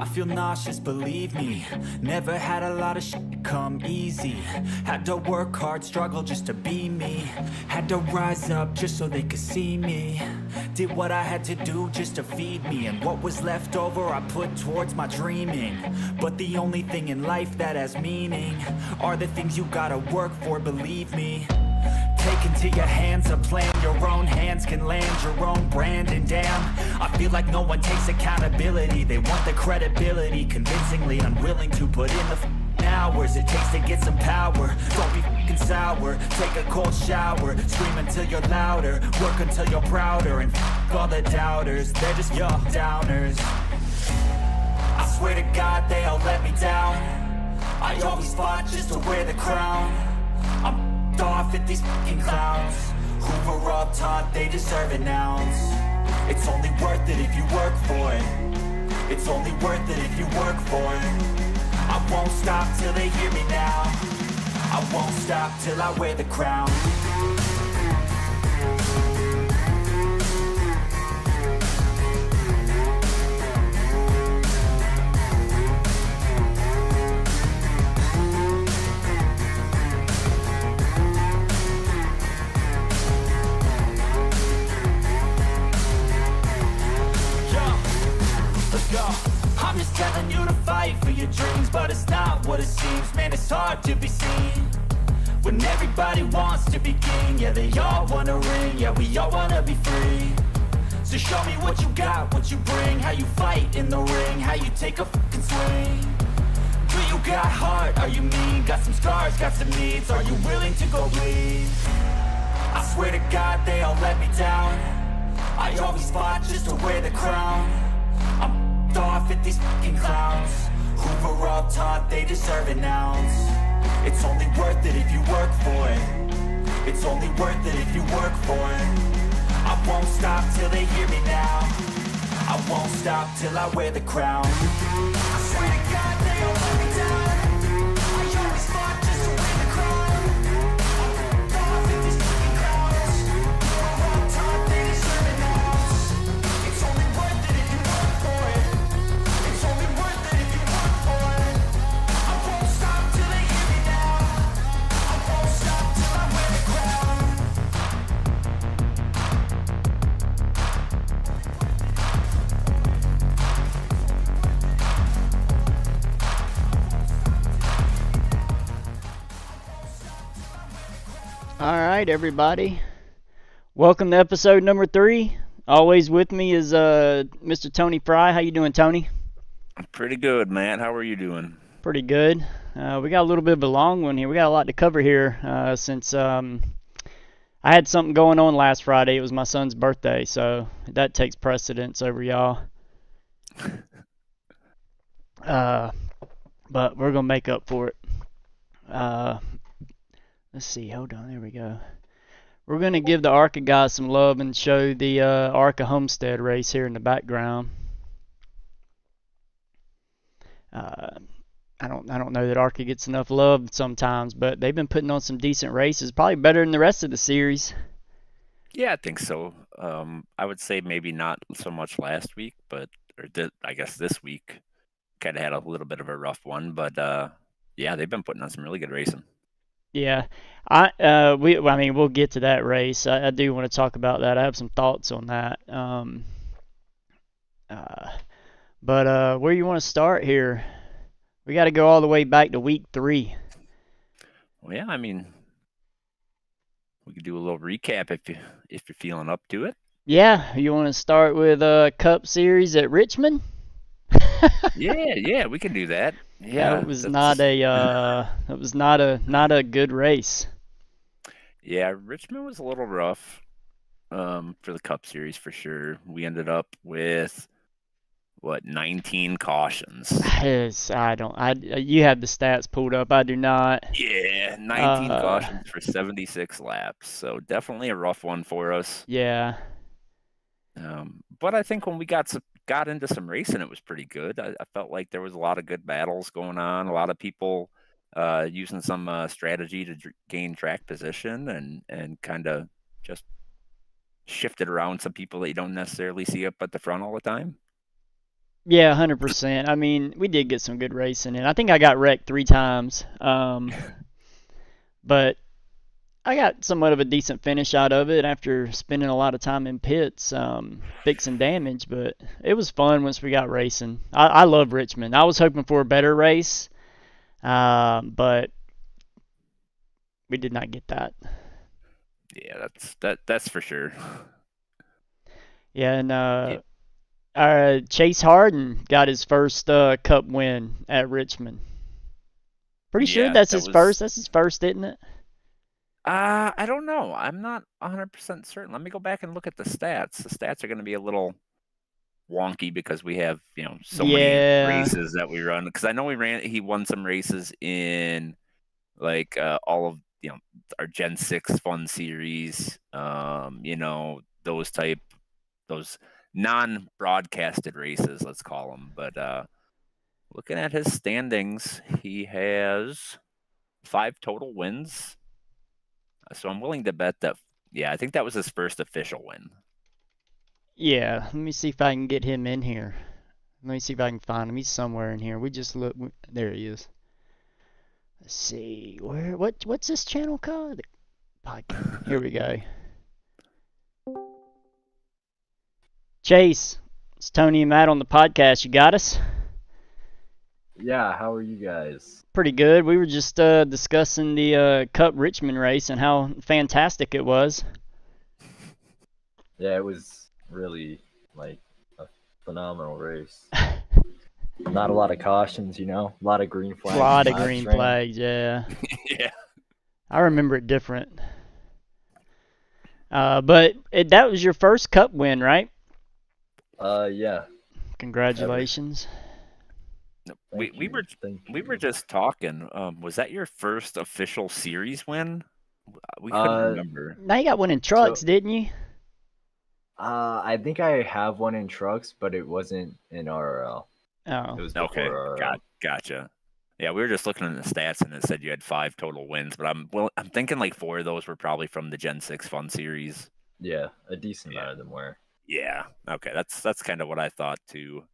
I feel nauseous, believe me. Never had a lot of shit come easy. Had to work hard, struggle just to be me. Had to rise up just so they could see me. Did what I had to do just to feed me. And what was left over I put towards my dreaming. But the only thing in life that has meaning are the things you gotta work for, believe me. Take into your hands a plan, your own hands can land your own brand. And damn, I feel like no one takes accountability. They want the credibility, convincingly unwilling to put in the hours it takes to get some power. Don't be f***ing sour, take a cold shower. Scream until you're louder, work until you're prouder. And f*** all the doubters, they're just your downers. I swear to God they all let me down. I always fought just to wear the crown. I'm off at these fucking clowns who were all taught they deserve an ounce. It's only worth it if you work for it. It's only worth it if you work for it. I won't stop till they hear me now. I won't stop till I wear the crown. I'm just telling you to fight for your dreams, but it's not what it seems. Man, it's hard to be seen when everybody wants to be king. Yeah, they all wanna ring, yeah, we all wanna be free. So show me what you got, what you bring, how you fight in the ring, how you take a fucking swing. Do you got heart, are you mean? Got some scars, got some needs, are you willing to go bleed? I swear to God they all let me down. I always fought just to wear the crown. I'm off at these fucking clowns who were all taught they deserve an ounce. It's only worth it if you work for it. It's only worth it if you work for it. I won't stop till they hear me now. I won't stop till I wear the crown. I swear to God they all let me down. I always fought just to wear the crown. I'm off at these fucking clowns who were all taught they deserve an ounce. It's only worth it if you work for it. It's only worth it if you work for it. I won't stop till they hear me now. I won't stop till I wear the crown. All right, everybody. Welcome to episode number 3. Always with me is Mr. Tony Fry. How you doing, Tony? Pretty good, Matt. How are you doing? Pretty good. We got a little bit of a long one here. We got a lot to cover here since I had something going on last Friday. It was my son's birthday, so that takes precedence over y'all. But we're going to make up for it. Let's see. Hold on. There we go. We're going to give the ARCA guys some love and show the ARCA Homestead race here in the background. I don't know that ARCA gets enough love sometimes, but they've been putting on some decent races, probably better than the rest of the series. Yeah, I think so. I would say maybe not so much last week, I guess this week kind of had a little bit of a rough one, but yeah, they've been putting on some really good racing. Yeah, we'll get to that race. I do want to talk about that. I have some thoughts on that. But where you want to start here? We got to go all the way back to week 3. Well, yeah, I mean, we could do a little recap if you're feeling up to it. Yeah, you want to start with Cup Series at Richmond? Yeah, we can do that. Yeah, that was not a good race. Yeah, Richmond was a little rough for the Cup Series for sure. We ended up with 19 cautions. You have the stats pulled up. I do not. Yeah, 19 cautions for 76 laps. So definitely a rough one for us. Yeah. But I think when we got into some racing, it was pretty good. I felt like there was a lot of good battles going on. A lot of people using some strategy to gain track position and kind of just shifted around some people that you don't necessarily see up at the front all the time. Yeah, 100%. I mean, we did get some good racing, and I think I got wrecked 3 times. But I got somewhat of a decent finish out of it after spending a lot of time in pits, fixing damage. But it was fun once we got racing. I love Richmond. I was hoping for a better race, but we did not get that. Yeah, that's for sure. Yeah, and Yeah, Chase Harden got his first Cup win at Richmond. Pretty sure yeah, that's that his was. first. That's his first, isn't it? I don't know. I'm not 100% certain. Let me go back and look at the stats. The stats are going to be a little wonky because we have, so many Yeah, races that we run. Because I know he won some races in like all of, our Gen 6 Fun Series, those non-broadcasted races, let's call them. But looking at his standings, he has 5 total wins. So I'm willing to bet that, yeah, I think that was his first official win. yeah. Let me see if I can get him in here. Let me see if I can find him. He's somewhere in here. We just look. There he is. Let's see. What's this channel called? Podcast. Here we go. Chase, it's Tony and Matt on the podcast. You got us? Yeah, how are you guys? Pretty good. We were just discussing the Cup Richmond race and how fantastic it was. Yeah, it was really like a phenomenal race. Not a lot of cautions, a lot of green A flags. lot in of last green round. flags, yeah. Yeah. I remember it different. But that was your first Cup win, right? Yeah. Congratulations. We Thank we you. were Thank we were you. just talking. Was that your first official series win? We couldn't Uh, remember. Now you got one in so trucks, didn't you? I think I have one in trucks, but it wasn't in RL. Oh, It was Okay, before RL. gotcha. Yeah, we were just looking at the stats and it said you had 5 total wins, but I'm thinking like 4 of those were probably from the Gen 6 Fun Series. Yeah, a decent Yeah. amount of them were. Yeah. Okay, that's kind of what I thought too.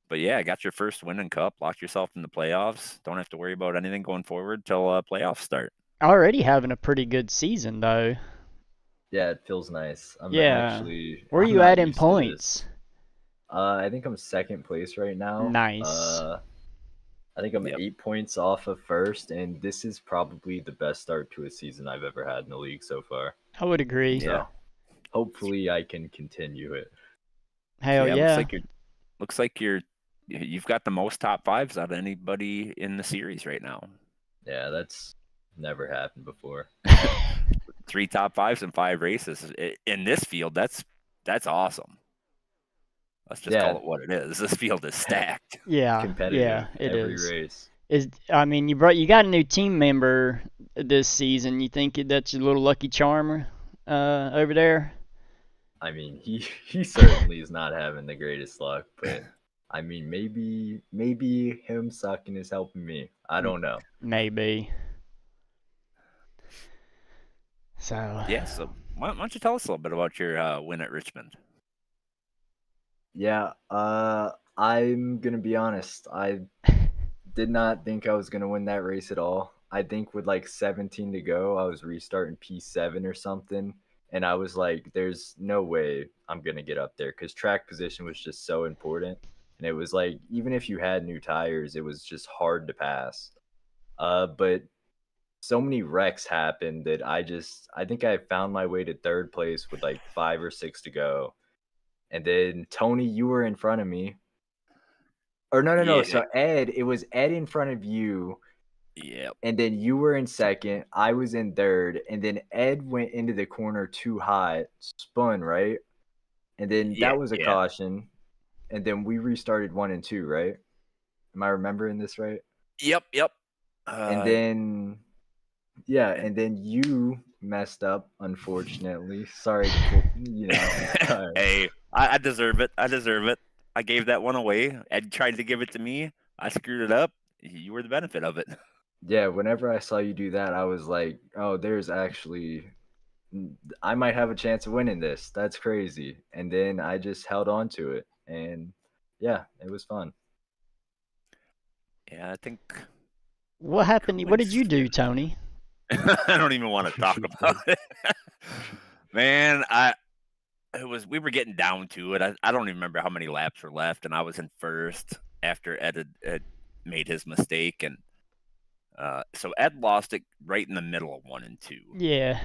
But yeah, got your first win in Cup, locked yourself in the playoffs. Don't have to worry about anything going forward till playoffs start. already having a pretty good season though. Yeah, it feels nice. Yeah. Where are I'm you not at in used to this. points? I think I'm second place right now. Nice. I think I'm Yep. 8 points off of first, and this is probably the best start to a season I've ever had in the league so far. I would agree. Yeah. So hopefully I can continue it. Hell Yeah, yeah. looks like you've got the most top 5s out of anybody in the series right now. Yeah, that's never happened before. 3 top 5s and 5 races in this field. That's awesome. Let's just call Yeah, it what it is. This field is stacked. Yeah. competitive Yeah, it every is. race. I mean, you got a new team member this season. You think that's your little lucky charm over there? I mean, he certainly is not having the greatest luck, but I mean, maybe him sucking is helping me. I don't know. Maybe. So Yeah, so why don't you tell us a little bit about your win at Richmond? Yeah, I'm gonna be honest. I did not think I was gonna win that race at all. I think with like 17 to go, I was restarting P7 or something, and I was like, "There's no way I'm gonna get up there," because track position was just so important, and it was like even if you had new tires, it was just hard to pass. But so many wrecks happened that I think I found my way to third place with like 5 or 6 to go, and then Tony, you were in front of me. Or no. Yeah, So Ed, it was Ed in front of you, yeah, and then you were in second. I was in third, and then Ed went into the corner too hot, spun right, and then yeah, that was a yeah. caution, and then we restarted 1 and 2, right? Am I remembering this right? Yep. And then yeah, and- and then you messed up, unfortunately. Sorry, sorry. Hey, I deserve it. I gave that one away. Ed tried to give it to me. I screwed it up. You were the benefit of it. Yeah, whenever I saw you do that, I was like, oh, I might have a chance of winning this. That's crazy. And then I just held on to it. And yeah, it was fun. Yeah, I think. What happened? What did you do, Tony? I don't even want to talk about it. Man, we were getting down to it. I don't even remember how many laps were left, and I was in first after Ed had made his mistake, and so Ed lost it right in the middle of 1 and 2. Yeah.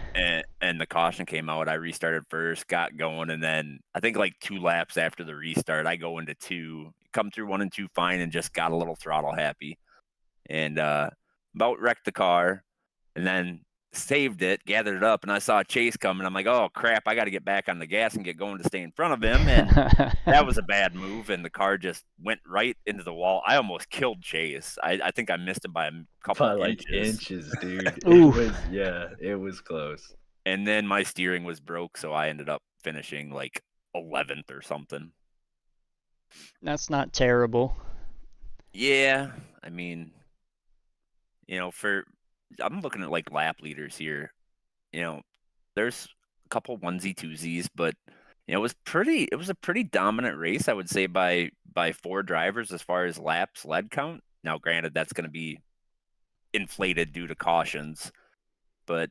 And the caution came out. I restarted first, got going, and then I think like 2 laps after the restart, I go into 2, come through 1 and 2 fine, and just got a little throttle happy, and about wrecked the car, and then saved it, gathered it up, and I saw Chase coming. I'm like, oh crap, I got to get back on the gas and get going to stay in front of him. And that was a bad move, and the car just went right into the wall. I almost killed Chase. I think I missed him by a couple By of like inches. dude. Oof. It was close. And then my steering was broke, so I ended up finishing like 11th or something. That's not terrible. Yeah, I mean, I'm looking at like lap leaders here. There's a couple onesie twosies, but it was a pretty dominant race, I would say, by 4 drivers as far as laps led count. Now, granted, that's going to be inflated due to cautions, but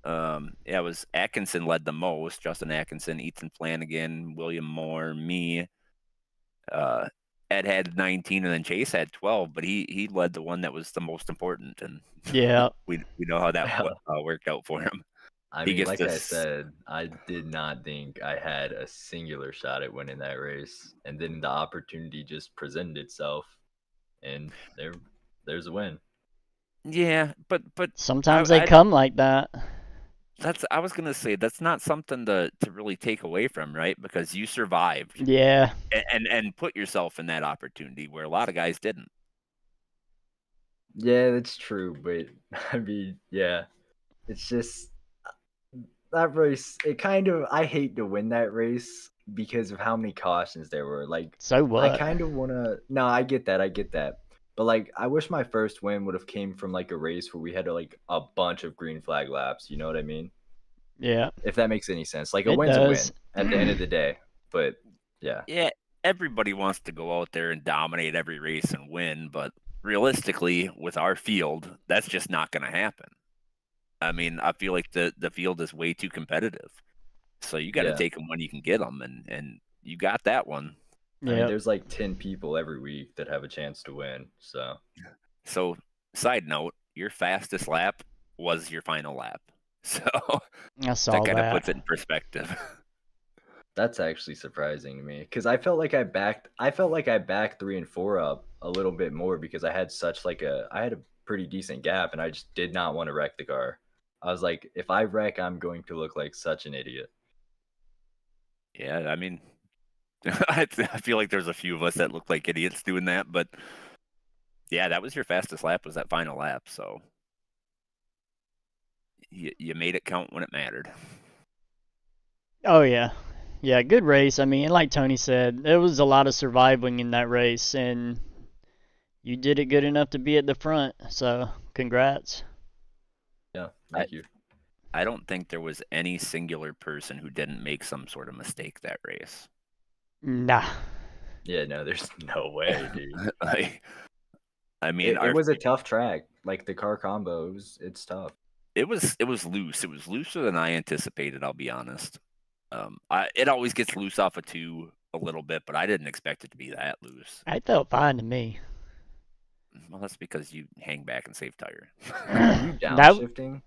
it was Atkinson led the most. Justin Atkinson, Ethan Flanagan, William Moore, me. Ed had 19, and then Chase had 12, but he led the one that was the most important, and Yeah. we know how that worked out for him. I He mean, gets like I this- said, I did not think I had a singular shot at winning that race, and then the opportunity just presented itself, and there's a win. Yeah, but Sometimes they come like that. I was gonna say that's not something to really take away from, right? Because you survived Yeah. and put yourself in that opportunity where a lot of guys didn't. Yeah, that's true, but I mean, yeah, it's just that race. I hate to win that race because of how many cautions there were. Like, So what? I kind of wanna. No, I get that. But like, I wish my first win would have came from like a race where we had like a bunch of green flag laps. You know what I mean? Yeah. If that makes any sense. Like, a It win's a win does. at the end of the day. But yeah, Yeah, everybody wants to go out there and dominate every race and win, but realistically, with our field, that's just not going to happen. I mean, I feel like the field is way too competitive, so you got to Yeah. take them when you can get them, and you got that one. I mean, Yeah. there's like 10 people every week that have a chance to win. So So, side note, your fastest lap was your final lap, so I saw that kind of that. puts it in perspective. that's actually surprising to me because I felt like I backed 3 and 4 up a little bit more because I had a pretty decent gap and I just did not want to wreck the car. I was like, if I wreck, I'm going to look like such an idiot. Yeah, I mean, I feel like there's a few of us that look like idiots doing that, but yeah, that was your fastest lap, was that final lap. So you made it count when it mattered. Oh yeah. Yeah, good race. I mean, like Tony said, there was a lot of surviving in that race, and you did it good enough to be at the front. So, congrats. Yeah, thank you. I don't think there was any singular person who didn't make some sort of mistake that race. Nah. Yeah, no, there's no way, dude. I mean, It was a tough track. Like the car combo, it's tough. it was loose. It was looser than I anticipated. I'll be honest. It always gets loose off of 2 a little bit, but I didn't expect it to be that loose. It felt fine to me. Well, that's because you hang back and save tire. Are you That- downshifting?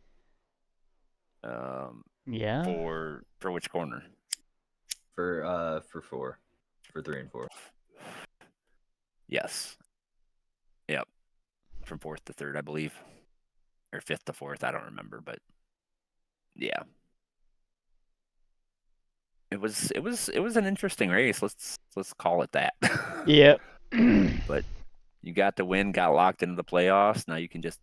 Yeah. For which corner? For 4. For 3 and 4. Yes. Yep. From 4th to 3rd, I believe, or 5th to 4th. I don't remember, but yeah. It was an interesting race. Let's call it that. Yep. But you got the win, got locked into the playoffs. Now you can just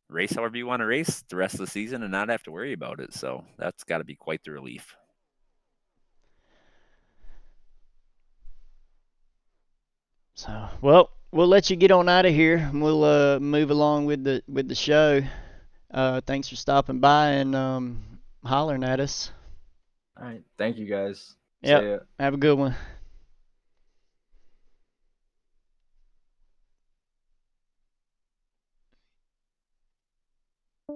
race however you want to race the rest of the season and not have to worry about it. So that's got to be quite the relief. So, well, we'll let you get on out of here. We'll move along with the show. Thanks for stopping by and hollering at us. All right. Thank you guys. Yep. See ya. Have a good one.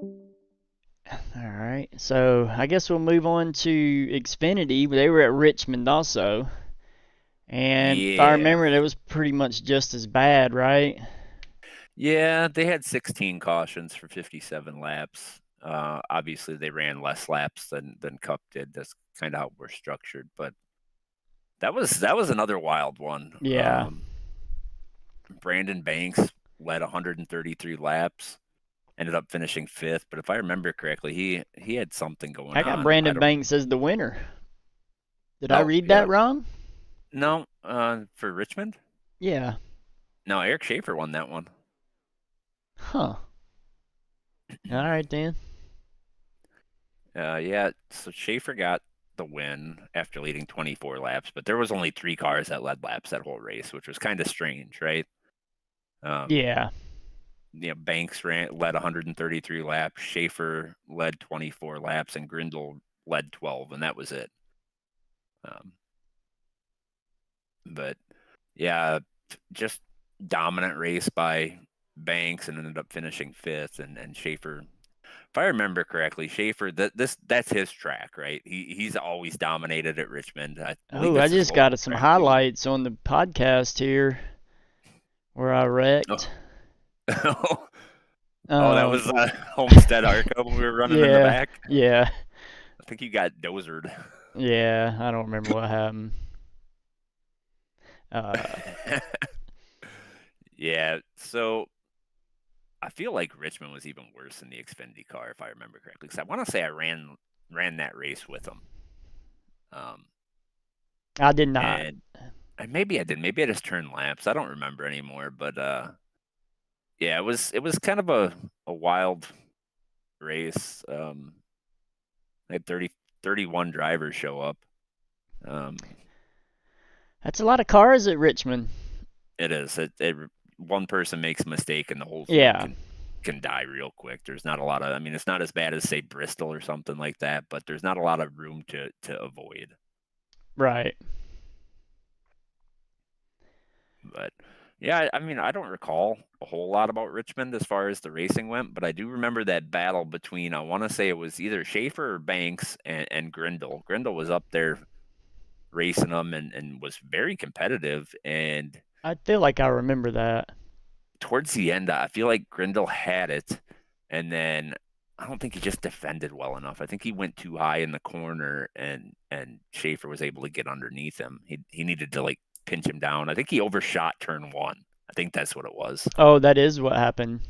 All right, so I guess we'll move on to Xfinity. They were at Richmond also, and if I Yeah. remember, it was pretty much just as bad, right? Yeah, they had 16 cautions for 57 laps. Obviously, they ran less laps than Cup did. That's kind of how we're structured. But that was another wild one. Yeah. Brandon Banks led 133 laps, ended up finishing 5th. But if I remember correctly, he had something going I got on. Brandon Banks as the winner. Did I Oh, read yeah. that wrong? No, for Richmond? Yeah. No, Eric Schaefer won that one. Huh. All right then. Yeah, so Schaefer got the win after leading 24 laps, but there was only 3 cars that led laps that whole race, which was kind of strange, right? Yeah. Banks led 133 laps, Schaefer led 24 laps, and Grindle led 12, and that was it. But yeah, just dominant race by Banks, and ended up finishing 5th, and Schaefer. If I remember correctly, Schaefer, that's his track, right? He's always dominated at Richmond. I believe Oh, I it's his just got local some track, too. highlights on the podcast here where I wrecked. Oh, that was Homestead ARCA when we were running in the back. Yeah. I think you got dozered. Yeah, I don't remember what happened. Yeah, so I feel like Richmond was even worse than the Xfinity car, if I remember correctly. Because I want to say I ran that race with them. I did not. And maybe I did. Maybe I just turned laps. I don't remember anymore. But yeah, it was kind of a wild race. I had 31 drivers show up. That's a lot of cars at Richmond. It is. One person makes a mistake and the whole field can die real quick. There's not a lot of. I mean, it's not as bad as say Bristol or something like that, but there's not a lot of room to avoid. Right. But yeah, I mean, I don't recall a whole lot about Richmond as far as the racing went, but I do remember that battle between, I want to say it was either Schaefer or Banks and Grindle. Grindle was up there racing them and was very competitive. And I feel like I remember that. towards the end, I feel like Grindle had it, and then I don't think he just defended well enough. I think he went too high in the corner, and Schaefer was able to get underneath him. He needed to like pinch him down. I think he overshot turn 1. I think that's what it was. Oh, that is what happened.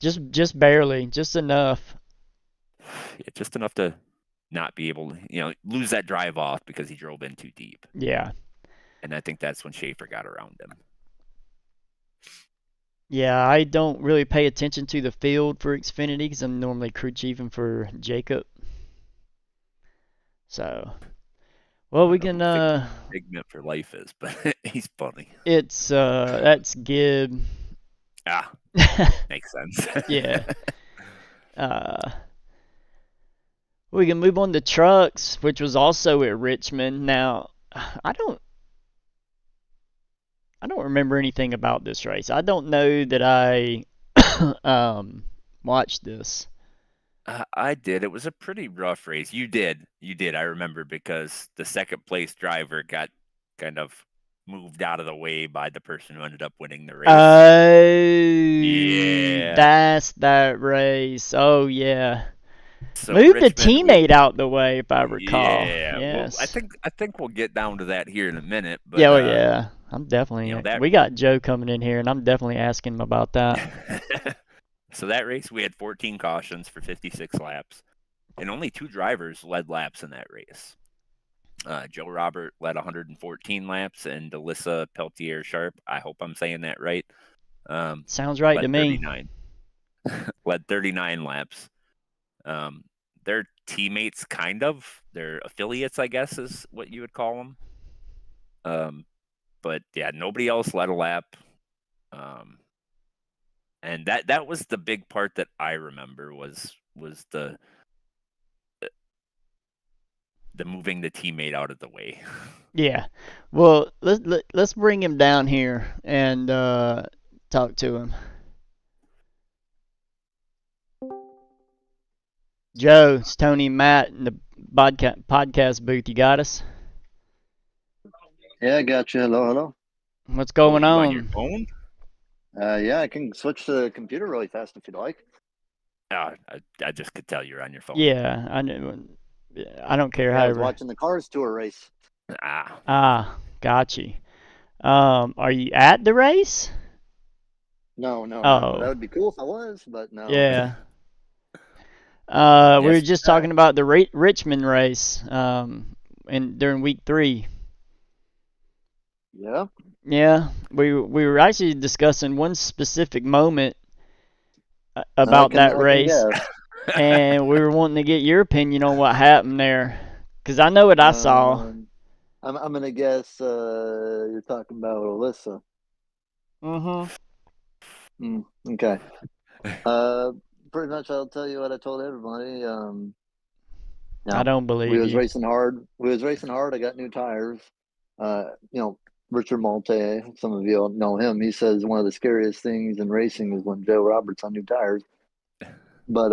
Just barely, just enough. Yeah, just enough to not be able to, lose that drive off because he drove in too deep. Yeah. And I think that's when Schaefer got around him. Yeah, I don't really pay attention to the field for Xfinity because I'm normally crew chiefing for Jacob. So, well, we can. Pigment for life is, but he's funny. It's that's Gibb. Ah, makes sense. Yeah. We can move on to trucks, which was also at Richmond. Now, I don't remember anything about this race. I don't know that I watched this. I did. It was a pretty rough race. You did. I remember because the second place driver got kind of moved out of the way by the person who ended up winning the race. Yeah. That's that race. Oh, yeah. So moved a teammate out the way, if I recall. Yeah. Yes. Well, I think we'll get down to that here in a minute. But, yeah, well, yeah. I'm definitely. We got Joe coming in here, and I'm definitely asking him about that. So that race, we had 14 cautions for 56 laps, and only 2 drivers led laps in that race. Joe Robert led 114 laps, and Alyssa Peltier Sharp, I hope I'm saying that right. Sounds right to me. Led 39 laps. They're teammates, kind of. They're affiliates, I guess, is what you would call them. But yeah, nobody else led a lap. And that was the big part that I remember was the moving the teammate out of the way. Yeah. Well, let's bring him down here and talk to him. Joe, it's Tony and Matt in the podcast booth. You got us? Yeah, I got you. Hello, hello. What's Oh, going you on your on? phone? Yeah, I can switch to the computer really fast if you'd like. I just could tell you're on your phone. Yeah, I know. I don't care. Yeah, I was However. watching the Cars Tour race. Got you. Are you at the race? No, no, no. That Oh, would be cool if I was, but no. yeah. We were Yes. just talking about the Richmond race. During week 3. Yeah. Yeah, we were actually discussing one specific moment about I that can race, guess. and we were wanting to get your opinion on what happened there, because I know what I saw. I'm gonna guess you're talking about Alyssa. Mhm. Okay. Pretty much I'll tell you what I told everybody. I don't we believe was you. racing hard. We was racing hard. I got new tires. Richard Malte, some of you all know him. He says one of the scariest things in racing is when Joe Roberts on new tires. But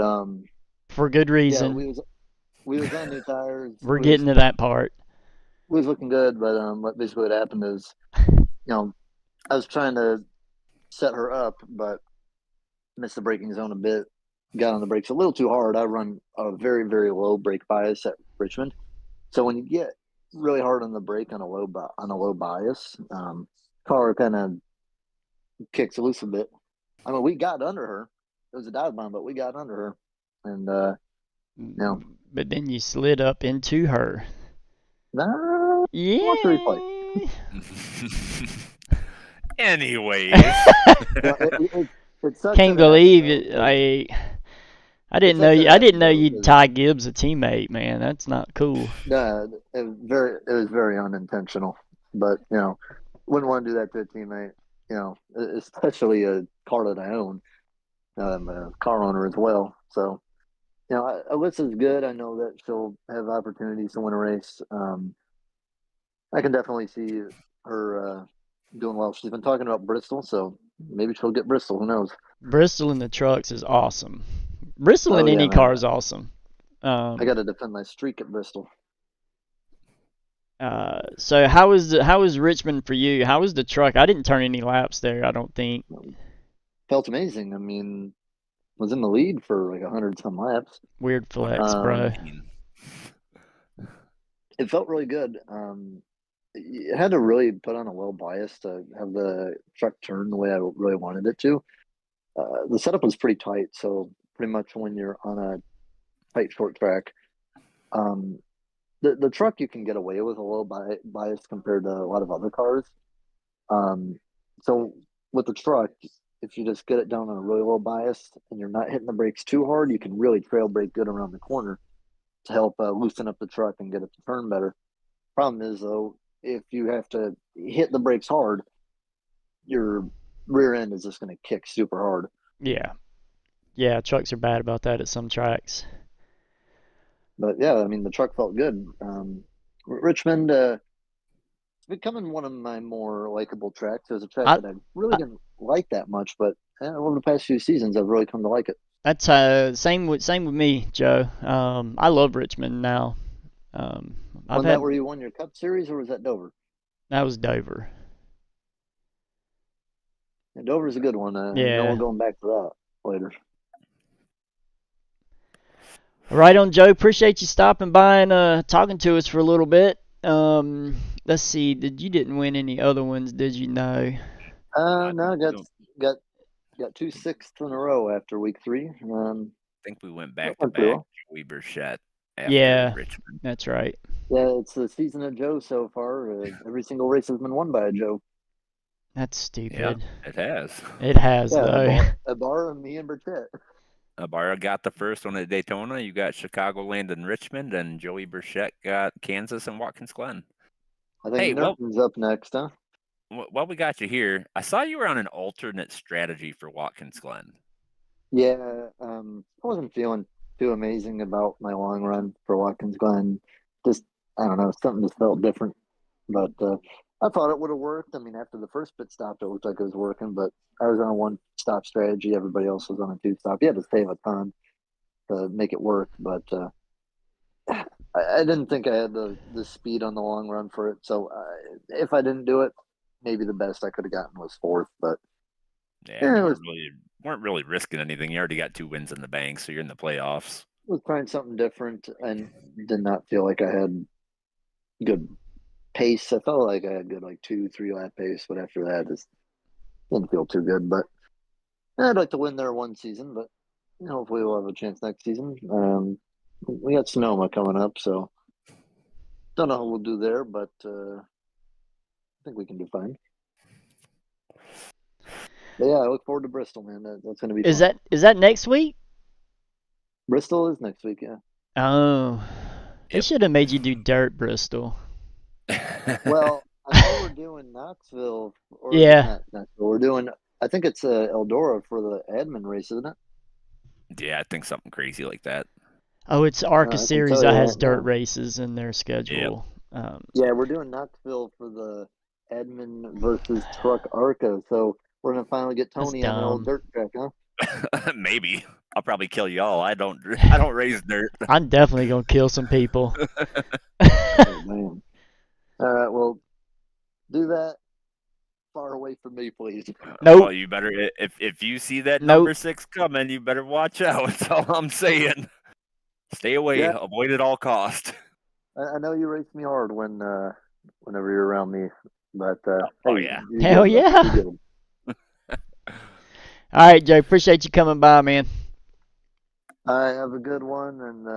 For good yeah, reason. we was on new tires. We're getting to that part. We was looking good, but basically what happened is, I was trying to set her up, but missed the braking zone a bit. Got on the brakes a little too hard. I run a very, very low brake bias at Richmond. So when you get really hard on the brake on a low bias, car kind of kicks loose a bit. I mean, we got under her. It was a dive bomb, but we got under her, and But then you slid up into her. nah, Yeah. watch the replay. Anyways, It sucks Can't that believe happened, it. though, I didn't know sucks you. that I didn't happened, know though, you'd 'cause, tie Gibbs a teammate, man. That's not cool. it was very unintentional. But wouldn't want to do that to a teammate. Especially a car that I own. I'm a car owner as well, so Alyssa's good. I know that she'll have opportunities to win a race. I can definitely see her doing well. She's been talking about Bristol, so maybe she'll get Bristol. Who knows? Bristol in the trucks is awesome. Bristol in Oh yeah, any man. car is awesome. I got to defend my streak at Bristol. So how was Richmond for you? How was the truck? I didn't turn any laps there, I don't think. Felt amazing. I mean, was in the lead for like 100 some laps. Weird flex, bro. It felt really good. You had to really put on a low bias to have the truck turn the way I really wanted it to. The setup was pretty tight, so pretty much when you're on a tight short track, the truck you can get away with a low bias compared to a lot of other cars. So with the truck, if you just get it down on a really low bias and you're not hitting the brakes too hard, you can really trail brake good around the corner to help loosen up the truck and get it to turn better. Problem is though, if you have to hit the brakes hard, your rear end is just going to kick super hard. Yeah, trucks are bad about that at some tracks. But yeah, I mean the truck felt good. Richmond, it's becoming one of my more likable tracks. It was a track that I really didn't like that much, but over the past few seasons, I've really come to like it. That's same with me, Joe. I love Richmond now. Was that where you won your Cup Series, or was that Dover? That was Dover. Yeah, Dover's a good one. Yeah. We're going back to that later. Right on, Joe. Appreciate you stopping by and talking to us for a little bit. Let's see. You didn't win any other ones, did you? No. No, got 2 sixths in a row after week 3. I think we went back to back. Joey Burchett after Richmond. That's right. Yeah, it's the season of Joe so far. Every single race has been won by a Joe. That's stupid. Yeah, it has. It has, though. Ibarra, me, and Burchett. Ibarra got the first one at Daytona. You got Chicagoland and Richmond, and Joey Burchett got Kansas and Watkins Glen. I think Norton's up next, huh? While we got you here, I saw you were on an alternate strategy for Watkins Glen. Yeah, I wasn't feeling too amazing about my long run for Watkins Glen. Just, I don't know, something just felt different. But I thought it would have worked. I mean, after the first pit stop, it looked like it was working, but I was on a 1-stop strategy. Everybody else was on a 2-stop. You had to save a ton. to make it work. But I didn't think I had the speed on the long run for it. So if I didn't do it, maybe the best I could have gotten was fourth. But Yeah, it you was, weren't really risking anything. You already got 2 wins in the bank, so you're in the playoffs. was trying something different and did not feel like I had good pace. I felt like I had good like 2-3 lap pace, but after that, it didn't feel too good. But I'd like to win there one season, but hopefully we'll have a chance next season. We got Sonoma coming up, so don't know how we'll do there, but I think we can do fine. But yeah, I look forward to Bristol, man. That's going to be fun. Is that next week? Bristol is next week, yeah. Oh, they Yep. should have made you do dirt Bristol. Well, I know we're doing Knoxville, or Yeah. not Knoxville. We're doing, I think it's Eldora for the admin race, isn't it? Yeah, I think something crazy like that. Oh, it's ARCA I can series tell that you has that, dirt yeah. races in their schedule. Yeah, we're doing Knoxville for the admin versus truck ARCA. So we're going to finally get That's Tony on the old dumb. dirt track, huh? Maybe I'll probably kill y'all. I don't raise dirt. I'm definitely gonna kill some people. Oh, man. All right, well, do that far away from me, please. Nope. Well, you better if you see that Nope. number 6 coming, you better watch out. That's all I'm saying. Stay away. Yeah. Avoid at all cost. I know you race me hard whenever you're around me, but Oh, hey, yeah. you Hell get 'em, though. yeah. You get 'em. All right, Jay. Appreciate you coming by, man. All right, have a good one and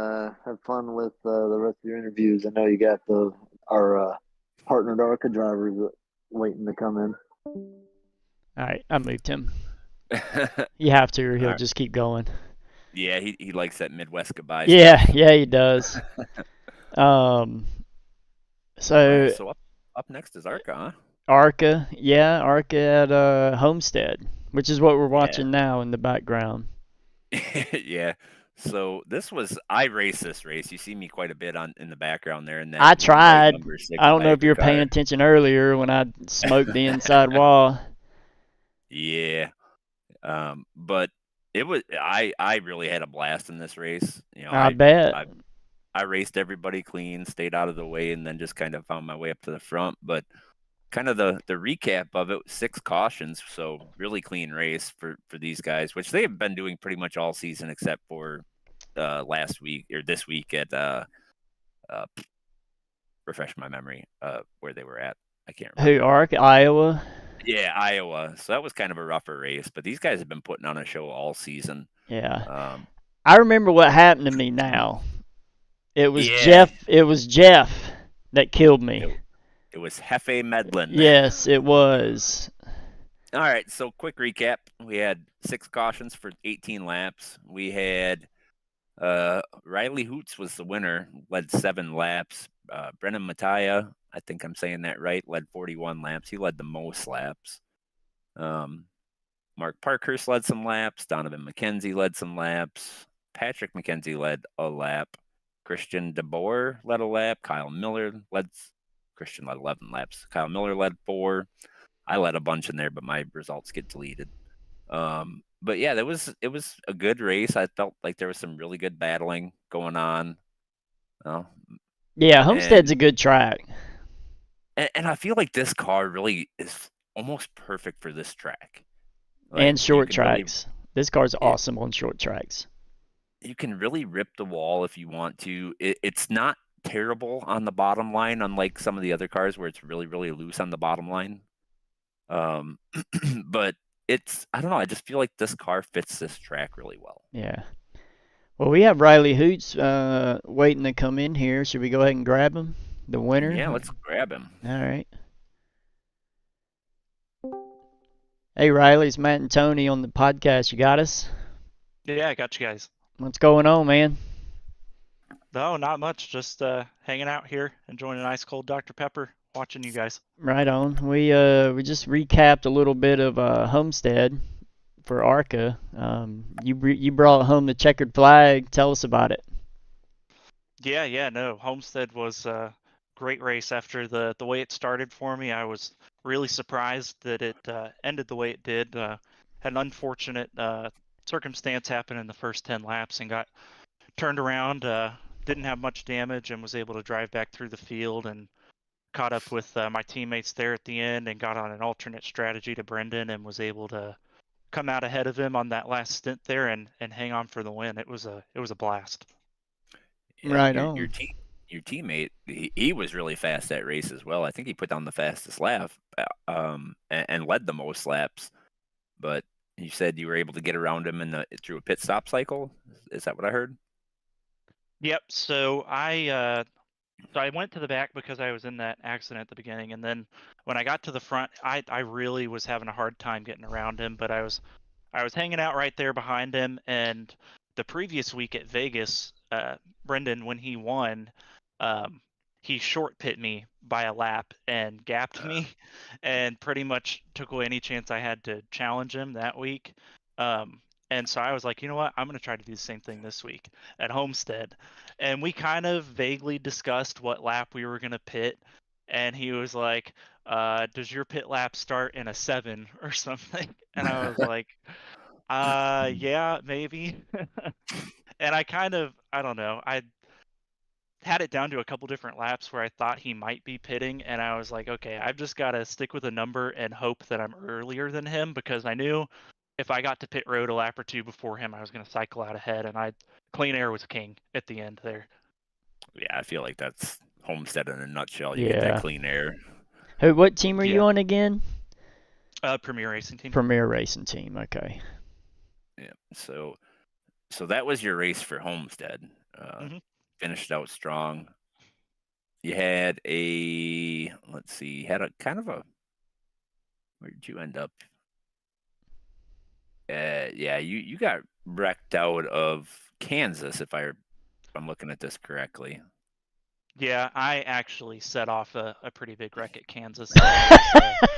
have fun with the rest of your interviews. I know you got our partnered ARCA drivers waiting to come in. All right, I moved him. You have to, or he'll Alright. just keep going. Yeah, he likes that Midwest goodbye. Yeah, stuff. yeah, he does. So Alright, so up next is ARCA, huh? ARCA at Homestead, which is what we're watching now in the background. Yeah. So I raced this race. You see me quite a bit in the background there. In that I white tried. number 6 I don't know if you were ARCA paying car. attention earlier when I smoked the inside wall. Yeah. But it was I really had a blast in this race. I bet. I raced everybody clean, stayed out of the way, and then just kind of found my way up to the front. But kind of the recap of it, 6 cautions, so really clean race for these guys, which they have been doing pretty much all season except for last week or this week at refresh my memory where they were at. I can't remember. Who, ARCA? Iowa? Yeah, Iowa. So that was kind of a rougher race, but these guys have been putting on a show all season. Yeah. I remember what happened to me now. It was Jeff that killed me. It was Hefe Medlin. Yes, it was. All right, so quick recap. We had 6 cautions for 18 laps. We had Riley Hoots was the winner, led 7 laps. Brennan Mattia, I think I'm saying that right, led 41 laps. He led the most laps. Mark Parkhurst led some laps. Donovan McKenzie led some laps. Patrick McKenzie led a lap. Christian DeBoer led a lap. Christian led 11 laps. Kyle Miller led 4. I led a bunch in there, but my results get deleted. But yeah, it was a good race. I felt like there was some really good battling going on. Yeah, Homestead's a good track. And I feel like this car really is almost perfect for this track. And short tracks. This car's awesome on short tracks. You can really rip the wall if you want to. It's not terrible on the bottom line, unlike some of the other cars where it's really, really loose on the bottom line. But I don't know, I just feel like this car fits this track really well. Yeah. Well, we have Riley Hoots waiting to come in here. Should we go ahead and grab him? The winner? Yeah, let's grab him. All right. Hey, Riley, it's Matt and Tony on the podcast. You got us? Yeah, I got you guys. What's going on, man? No, not much. Just hanging out here, enjoying an ice cold Dr. Pepper, watching you guys. Right on. We just recapped a little bit of Homestead for ARCA. You brought home the checkered flag. Tell us about it. Yeah, no. Homestead was a great race after the way it started for me. I was really surprised that it ended the way it did. Had an unfortunate circumstance happen in the first 10 laps and got turned around, didn't have much damage, and was able to drive back through the field and caught up with my teammates there at the end and got on an alternate strategy to Brendan and was able to come out ahead of him on that last stint there and hang on for the win. It was a blast. Yeah, Right your on. your teammate, he was really fast that race as well. I think he put down the fastest lap, and led the most laps. But you said you were able to get around him through a pit stop cycle. Is that what I heard? Yep. So I went to the back because I was in that accident at the beginning, and then when I got to the front, I really was having a hard time getting around him, but I was hanging out right there behind him. And the previous week at Vegas, Brendan, when he won, he short pit me by a lap and gapped me, and pretty much took away any chance I had to challenge him that week. And so I was like, you know what? I'm going to try to do the same thing this week at Homestead. And we kind of vaguely discussed what lap we were going to pit. And he was like, does your pit lap start in a 7 or something? And I was like, yeah, maybe. And I don't know. I had it down to a couple different laps where I thought he might be pitting, and I was like, okay, I've just got to stick with a number and hope that I'm earlier than him, because I knew if I got to pit road a lap or two before him, I was going to cycle out ahead, and clean air was king at the end there. Yeah, I feel like that's Homestead in a nutshell. You get that Yeah. clean air. Hey, what team are you Yeah. on again? Premier Racing Team. Premier Racing Team. Okay. Yeah. So that was your race for Homestead. Mhm. Finished out strong. You had let's see, you had a kind of a, where did you end up? Yeah, you got wrecked out of Kansas, if I'm looking at this correctly. Yeah, I actually set off a pretty big wreck at Kansas. I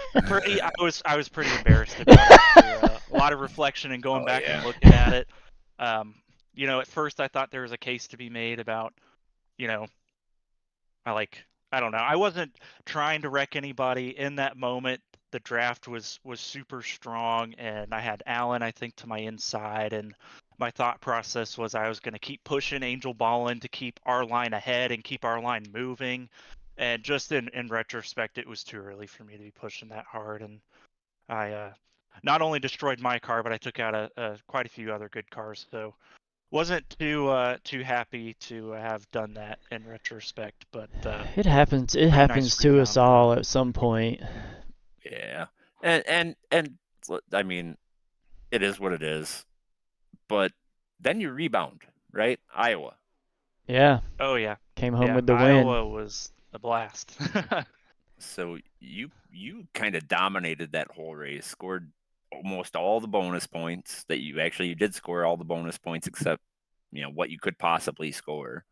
was pretty embarrassed about it. After, a lot of reflection and going back and looking at it. At first I thought there was a case to be made about, I don't know. I wasn't trying to wreck anybody in that moment. The draft was super strong, and I had Allen, I think, to my inside, and my thought process was I was going to keep pushing Angel Ballin to keep our line ahead and keep our line moving. And just in retrospect, it was too early for me to be pushing that hard, and I not only destroyed my car, but I took out quite a few other good cars. So wasn't too happy to have done that in retrospect, but It happens. It happens nice to us rebound. all at some point. Yeah, and I mean, it is what it is. But then you rebound, right? Iowa. Yeah. Oh yeah. Came home Yeah, with the Iowa win. was a blast. So you kind of dominated that whole race, scored almost all the bonus points that you did score all the bonus points except what you could possibly score,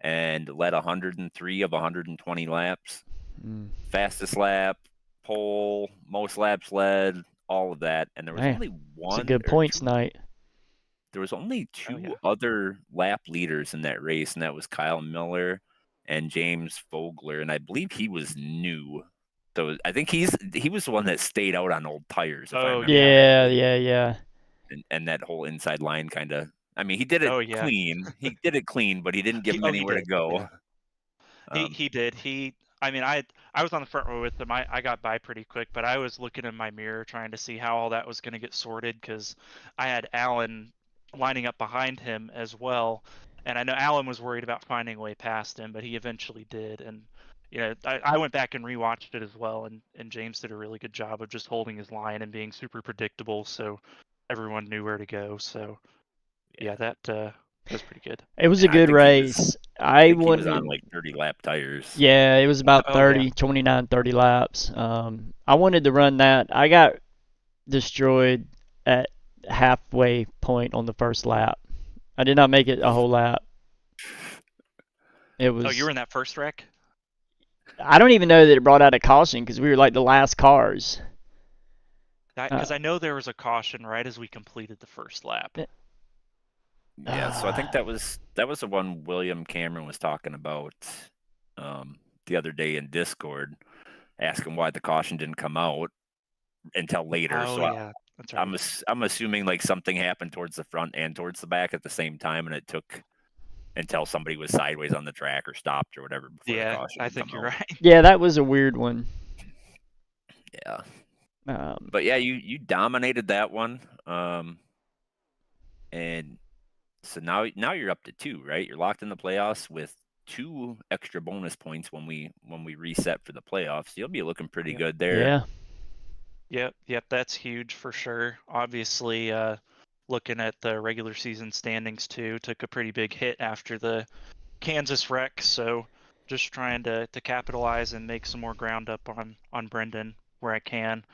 and led 103 of 120 laps. Fastest lap, pole, most laps led, all of that, and there was Man, only it's one a good or points two. night. There was only two yeah. other lap leaders in that race, and that was Kyle Miller and James Vogler, and I believe he was new. So I think he was the one that stayed out on old tires, if I Oh, remember Yeah, correctly. yeah. And that whole inside line kind of, I mean, he did it Oh, yeah. clean. He did it clean, but he didn't give him He anywhere to did. go. Yeah. He did. I was on the front row with him. I got by pretty quick, but I was looking in my mirror trying to see how all that was going to get sorted, because I had Allen lining up behind him as well. And I know Allen was worried about finding a way past him, but he eventually did. And, I went back and rewatched it as well, and James did a really good job of just holding his line and being super predictable, so everyone knew where to go. So, yeah, that was pretty good. It was a And I good think race. I think he was wanted. on like 30 lap tires. Yeah, it was about Oh, 30, yeah. 29, 30 laps. I wanted to run that. I got destroyed at halfway point on the first lap. I did not make it a whole lap. It was. Oh, you were in that first wreck? I don't even know that it brought out a caution because we were like the last cars. Because I know there was a caution right as we completed the first lap. Yeah, so I think that was the one William Cameron was talking about the other day in Discord, asking why the caution didn't come out until later. Oh, So yeah, that's right. I'm assuming like something happened towards the front and towards the back at the same time, and it took until somebody was sideways on the track or stopped or whatever before the Yeah, caution I would think come you're out. right. Yeah, that was a weird one. Yeah. Um, But yeah, you dominated that one. And so now you're up to 2, right? You're locked in the playoffs with 2 extra bonus points when we reset for the playoffs. You'll be looking pretty Yep. good there. yeah. Yep, that's huge for sure. Obviously, looking at the regular season standings too, took a pretty big hit after the Kansas wreck, so just trying to capitalize and make some more ground up on Brendan where I can.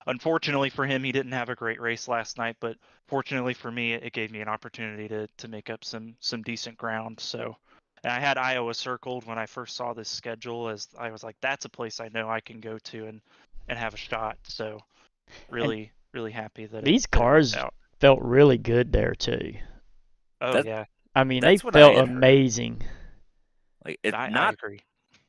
Unfortunately for him, he didn't have a great race last night, but fortunately for me, it gave me an opportunity to make up some decent ground. So, and I had Iowa circled when I first saw this schedule, as I was like, that's a place I know I can go to and have a shot. So, And really happy that these it worked cars out. felt really good there too. Oh That- yeah, I mean, they That's what I felt had heard. amazing. Like it I agree.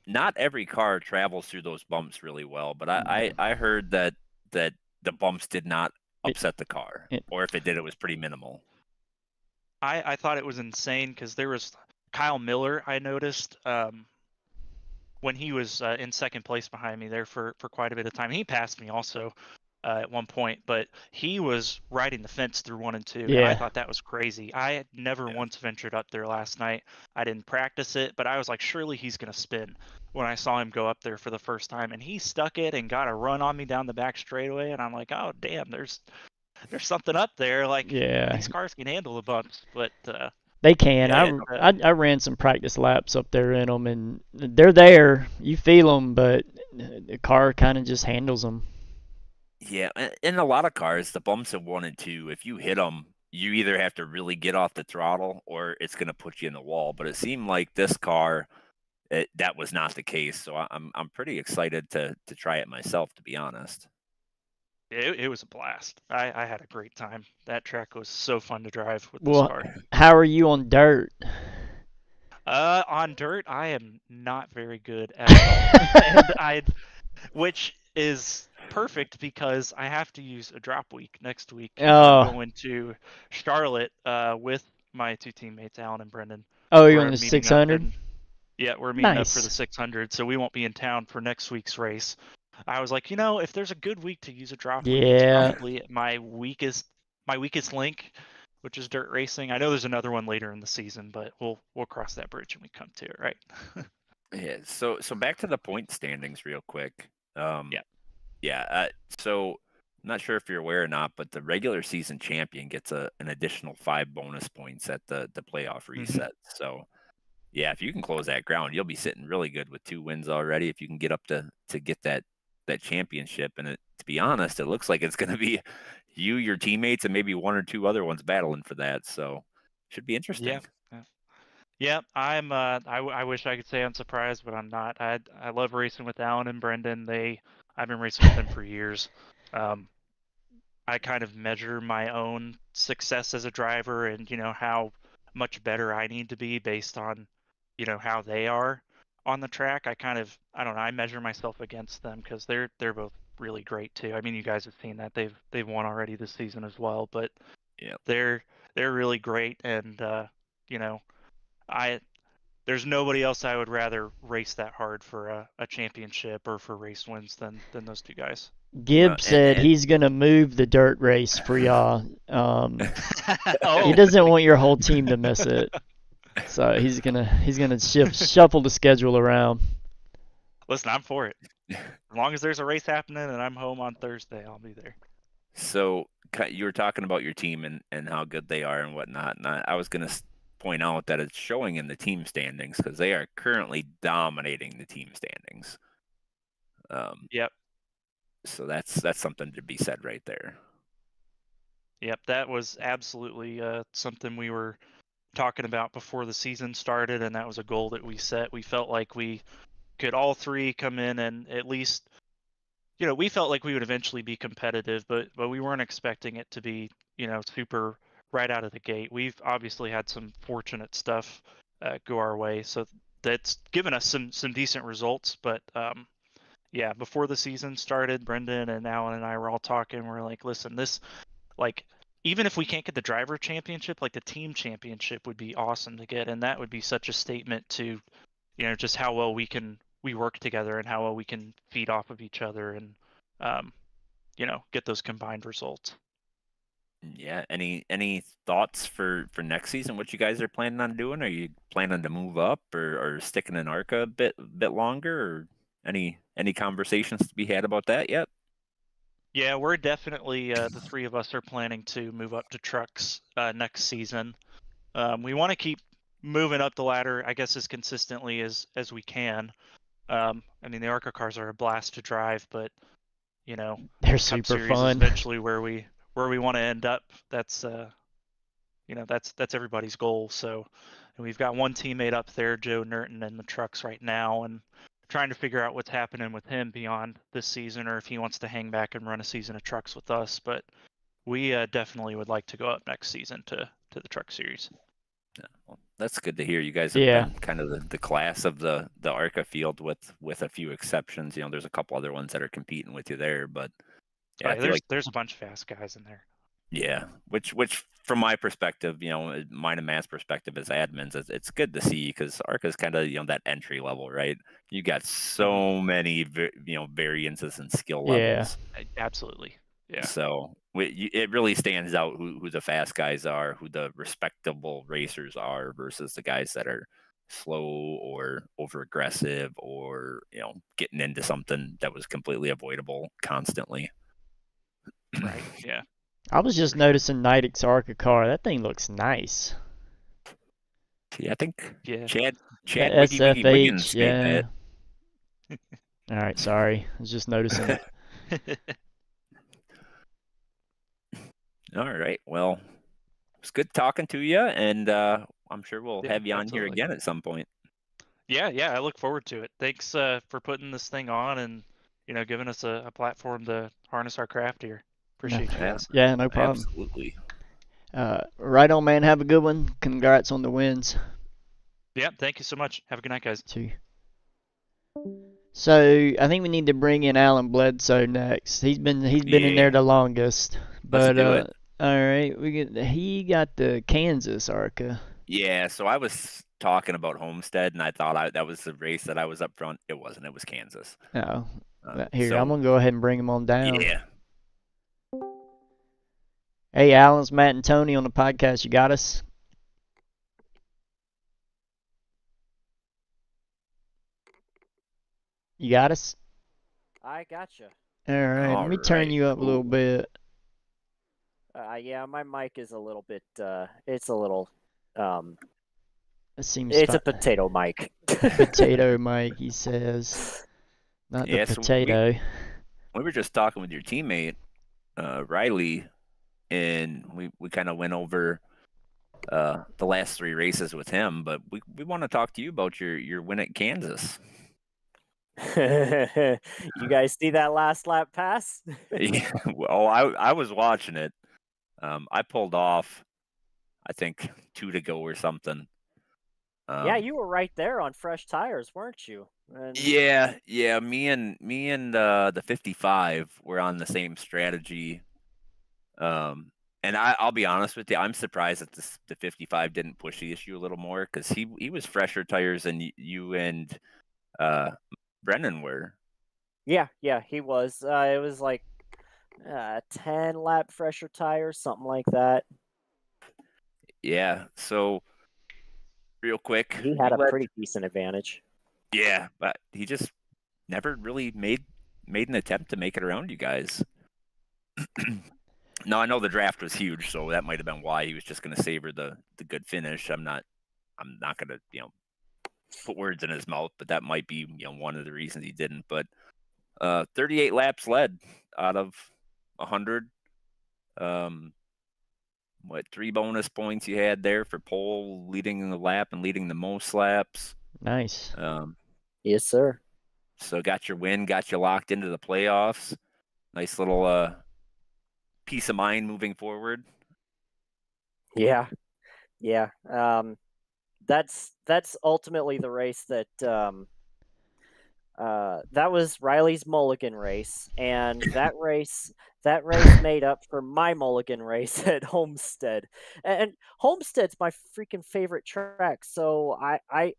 not every car travels through those bumps really well, but Mm. I heard that the bumps did not It- upset the car, it- or if it did, it was pretty minimal. I thought it was insane because there was Kyle Miller. I noticed when he was in second place behind me there for quite a bit of time. He passed me also at one point, but he was riding the fence through 1 and 2, and I Yeah. thought that was crazy. I had never once ventured up there last night. I didn't practice it, but I was like, surely he's gonna spin when I saw him go up there for the first time, and he stuck it and got a run on me down the back straightaway, and I'm like, oh damn, there's something up there. Like Yeah. these cars can handle the bumps, but They can. Yeah, I ran some practice laps up there in them, and they're there. You feel them, but the car kind of just handles them. Yeah, in a lot of cars, the bumps of 1 and 2, if you hit them, you either have to really get off the throttle or it's going to put you in the wall. But it seemed like this car, that was not the case. So I'm pretty excited to try it myself, to be honest. it was a blast. I had a great time. That track was so fun to drive with this Well, car. how are you on dirt? On dirt, I am not very good at all, which is perfect because I have to use a drop week next week. Oh. I'm going to Charlotte with my 2 teammates, Alan and Brendan. Oh, you're We're on the meeting up 600? Yeah, we're meeting up for Nice. the 600, so we won't be in town for next week's race. I was like, if there's a good week to use a drop week, it's Yeah. probably my weakest link, which is dirt racing. I know there's another one later in the season, but we'll cross that bridge when we come to it, right? Yeah. So back to the point standings real quick. Yeah. Yeah. So I'm not sure if you're aware or not, but the regular season champion gets an additional 5 bonus points at the playoff reset. So yeah, if you can close that ground, you'll be sitting really good with 2 wins already. If you can get up to get that championship, and to be honest, it looks like it's going to be you, your teammates, and maybe 1 or 2 other ones battling for that. So should be interesting. Yeah, I'm. I wish I could say I'm surprised, but I'm not. I love racing with Alan and Brendan. I've been racing with them for years. I kind of measure my own success as a driver, and how much better I need to be based on, how they are on the track. I don't know. I measure myself against them because they're both really great too. I mean, you guys have seen that they've won already this season as well, but Yeah. they're really great, and you know. There's nobody else I would rather race that hard for a championship or for race wins than those 2 guys. Gibb said he's gonna move the dirt race for y'all. He doesn't want your whole team to miss it, so he's gonna shuffle the schedule around. Listen, I'm for it. As long as there's a race happening and I'm home on Thursday, I'll be there. So you were talking about your team and how good they are and whatnot, and I was going to point out that it's showing in the team standings because they are currently dominating the team standings. Yep. So that's something to be said right there. Yep, that was absolutely something we were talking about before the season started, and that was a goal that we set. We felt like we could all 3 come in and at least, we felt like we would eventually be competitive, but we weren't expecting it to be, super right out of the gate. We've obviously had some fortunate stuff go our way, so that's given us some decent results. But yeah, before the season started, Brendan and Alan and I were all talking. We're like, listen, this, like, even if we can't get the driver championship, like the team championship would be awesome to get, and that would be such a statement to, just how well we work together and how well we can feed off of each other and, get those combined results. Yeah. Any thoughts for next season? What you guys are planning on doing? Are you planning to move up or sticking in ARCA a bit longer? Or any conversations to be had about that yet? Yeah, we're definitely the three of us are planning to move up to trucks next season. We want to keep moving up the ladder, I guess, as consistently as we can. I mean, the ARCA cars are a blast to drive, but They're Cup super Series is fun. eventually where we want to end up. That's that's everybody's goal. So, and we've got one teammate up there, Joe Nerton, in the trucks right now, and trying to figure out what's happening with him beyond this season, or if he wants to hang back and run a season of trucks with us. But we definitely would like to go up next season to the Truck Series. Yeah, well, that's good to hear. You guys have been kind of the class of the ARCA field with a few exceptions. There's a couple other ones that are competing with you there, but yeah, I feel like there's a bunch of fast guys in there. Yeah, which from my perspective, mine and Matt's perspective as admins, it's good to see because ARCA is kind of that entry level, right? You got so many variances and skill levels. Absolutely. Yeah. So it really stands out who the fast guys are, who the respectable racers are versus the guys that are slow or over aggressive or getting into something that was completely avoidable constantly. Right. Yeah. I was just noticing Nidic's ARCA car. That thing looks nice. Yeah, I think Chad SFH, Wiggy Wiggins made that. All right, sorry. I was just noticing it. All right. Well, it's good talking to you, and I'm sure we'll have you on here again at some point. Yeah, I look forward to it. Thanks for putting this thing on and giving us a platform to harness our craft here. Appreciate you guys. Yeah, no problem. Absolutely. Right on, man. Have a good one. Congrats on the wins. Yeah, thank you so much. Have a good night, guys. Too. So I think we need to bring in Alan Bledsoe next. He's been in there the longest. But let's do it. All right, he got the Kansas ARCA. Yeah, so I was talking about Homestead, and I thought that was the race that I was up front. It wasn't. It was Kansas. Oh, here, I'm gonna go ahead and bring him on down. Yeah. Hey, Alan's Matt and Tony on the podcast. You got us? You got us? I gotcha. All right, let me turn you up a little bit. Yeah, my mic is a little bit. It's a little. It seems. It's a potato mic. Potato mic, he says. Not the potato. So we were just talking with your teammate, Riley, and we kind of went over the last 3 races with him, but we want to talk to you about your win at Kansas. You guys see that last lap pass? Yeah, well, I was watching it. I pulled off, I think 2 to go or something. Yeah, you were right there on fresh tires, weren't you? And... Yeah. Me and the 55 were on the same strategy. And I'll be honest with you, I'm surprised that the 55 didn't push the issue a little more because he was fresher tires than you and Brennan were. Yeah, he was. It was like 10 lap fresher tires, something like that. Yeah. So real quick, he had a pretty decent advantage. Yeah, but he just never really made an attempt to make it around you guys. No, I know the draft was huge, so that might have been why he was just going to savor the good finish. I'm not going to put words in his mouth, but that might be one of the reasons he didn't. But 38 laps led out of 100. 3 bonus points you had there for pole, leading the lap and leading the most laps. Nice. Yes, sir. So got your win, got you locked into the playoffs. Nice little peace of mind moving forward. Yeah. That's ultimately the race that that was Riley's mulligan race, and that race made up for my mulligan race at Homestead. And Homestead's my freaking favorite track, so I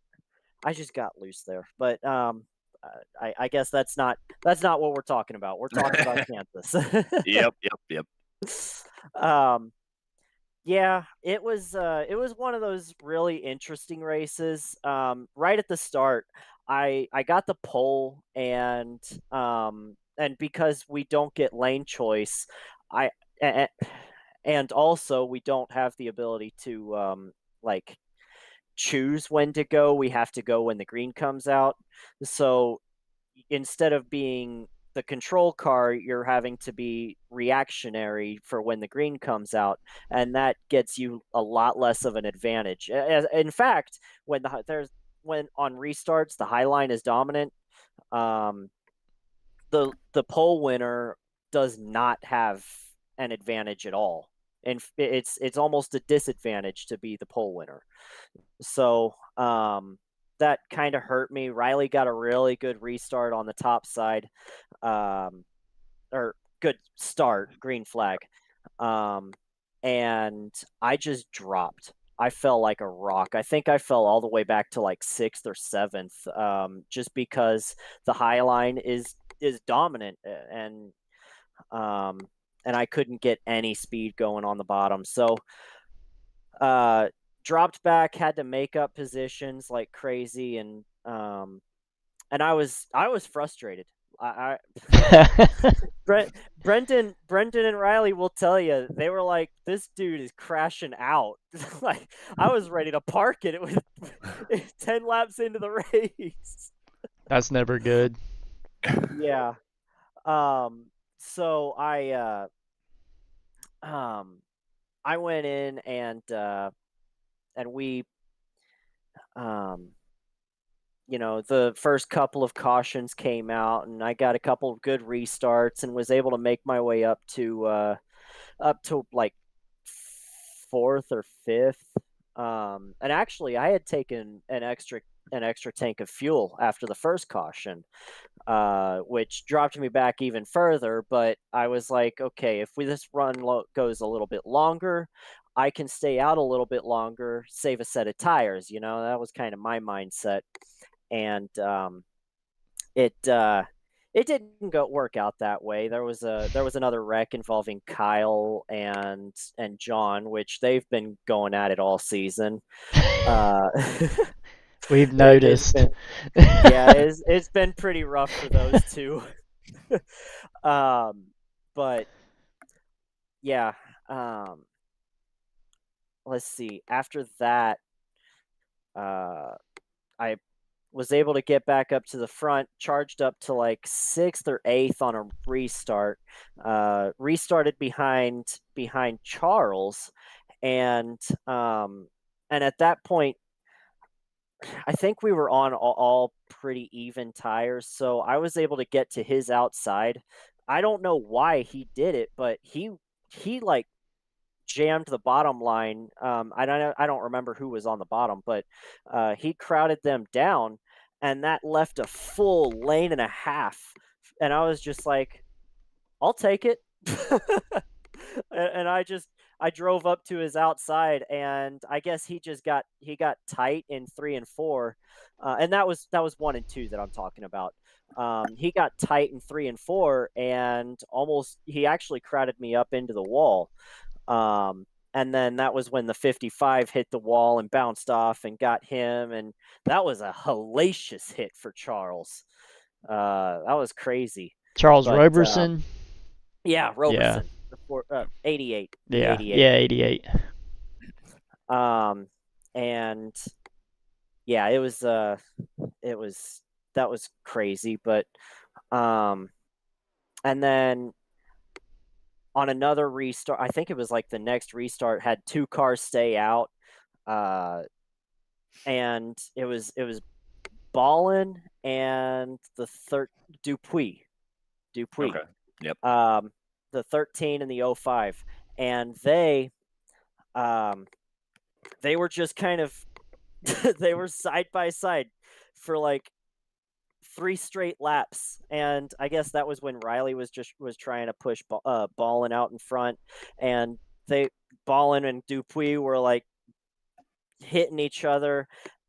just got loose there. But I guess that's not what we're talking about. We're talking about Kansas. Yep. Yeah, it was one of those really interesting races. Right at the start, I got the pole, and because we don't get lane choice, I a- and also we don't have the ability to like choose when to go. We have to go when the green comes out. So instead of being the control car, you're having to be reactionary for when the green comes out, and that gets you a lot less of an advantage. In fact, when on restarts the high line is dominant, the pole winner does not have an advantage at all, and it's almost a disadvantage to be the pole winner. So that kind of hurt me. Riley got a really good restart on the top side, or good start, green flag, and I just dropped. I fell like a rock. I think I fell all the way back to like 6th or 7th, just because the high line is dominant, and I couldn't get any speed going on the bottom. So dropped back, had to make up positions like crazy, and I was frustrated. I Brendan and Riley will tell you, they were like, this dude is crashing out. Like, I was ready to park it. It was 10 laps into the race. That's never good. Yeah. So I went in, and we the first couple of cautions came out, and I got a couple of good restarts and was able to make my way up to like 4th or 5th. And actually I had taken an extra tank of fuel after the first caution, which dropped me back even further. But I was like, okay, if this run goes a little bit longer, I can stay out a little bit longer, save a set of tires. That was kind of my mindset. And it didn't work out that way. There was another wreck involving Kyle and John, which they've been going at it all season. We've noticed. It's been pretty rough for those two. But yeah, let's see. After that, I was able to get back up to the front, charged up to like 6th or 8th on a restart. Restarted behind Charles, and at that point, I think we were on all pretty even tires, so I was able to get to his outside. I don't know why he did it, but he like jammed the bottom line. I don't remember who was on the bottom, but he crowded them down, and that left a full lane and a half. And I was just like, I'll take it. And I drove up to his outside, and I guess he got tight in 3 and 4, and that was 1 and 2 that I'm talking about. He got tight in 3 and 4, and he actually crowded me up into the wall. And then that was when the 55 hit the wall and bounced off and got him, and that was a hellacious hit for Charles. That was crazy. Charles Roberson. Yeah, Roberson. Yeah. 88. Yeah. 88. Yeah, 88. And yeah, that was crazy. But and then on another restart, I think it was like the next restart, had 2 cars stay out, and it was Ballin and the Dupuis. Okay. Yep. The 13 and the 05, and they were just kind of they were side by side for like 3 straight laps, and I guess that was when Riley was trying to push Ballin out in front, and Ballin and Dupuis were like hitting each other.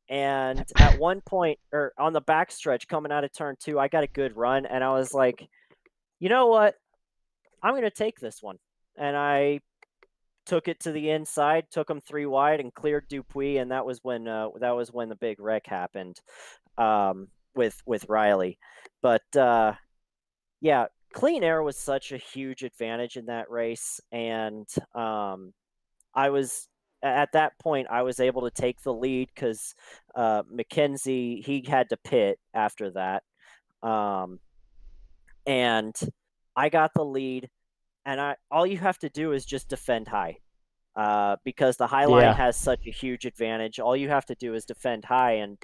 And at one point, or on the backstretch coming out of turn 2, I got a good run, and I was like, you know what? I'm going to take this one. And I took it to the inside, took him 3 wide, and cleared Dupuis, and that was when the big wreck happened with Riley. But yeah, clean air was such a huge advantage in that race, and at that point, I was able to take the lead because McKenzie, he had to pit after that. And I got the lead, and all you have to do is just defend high. Because the high line has such a huge advantage. All you have to do is defend high, and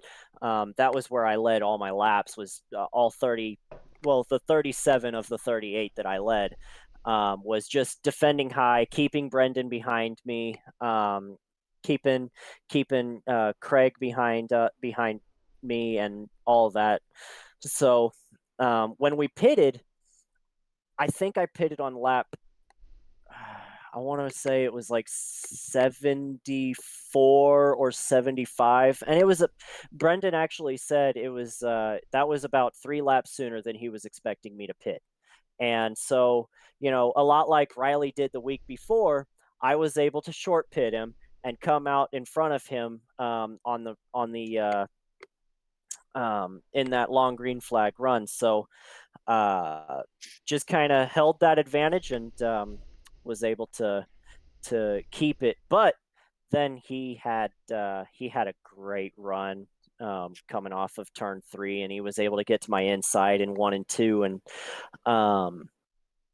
that was where I led all my laps, was all 30, well, the 37 of the 38 that I led. Was just defending high, keeping Brendan behind me, keeping Craig behind me, and all that. So when we pitted, I think I pitted on lap, I want to say it was like 74 or 75, and it was Brendan actually said it was that was about 3 laps sooner than he was expecting me to pit. And so, a lot like Riley did the week before, I was able to short pit him and come out in front of him in that long green flag run. So just kind of held that advantage and was able to keep it. But then he had a great run coming off of turn 3, and he was able to get to my inside in 1 and 2,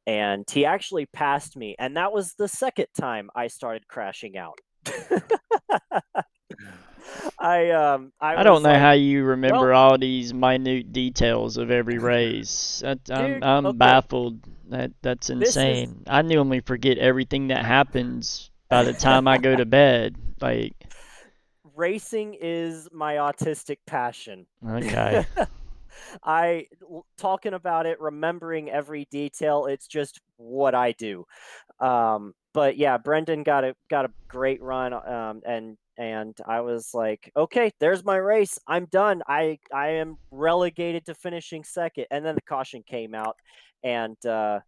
and he actually passed me, and that was the second time I started crashing out. I don't know how you remember all these minute details of every race. I'm baffled. That's insane. I normally forget everything that happens by the time I go to bed. Like, racing is my autistic passion. Okay. Talking about it, remembering every detail, it's just what I do. But yeah, Brendan got a great run, and I was like, okay, there's my race. I'm done. I am relegated to finishing second. And then the caution came out, and then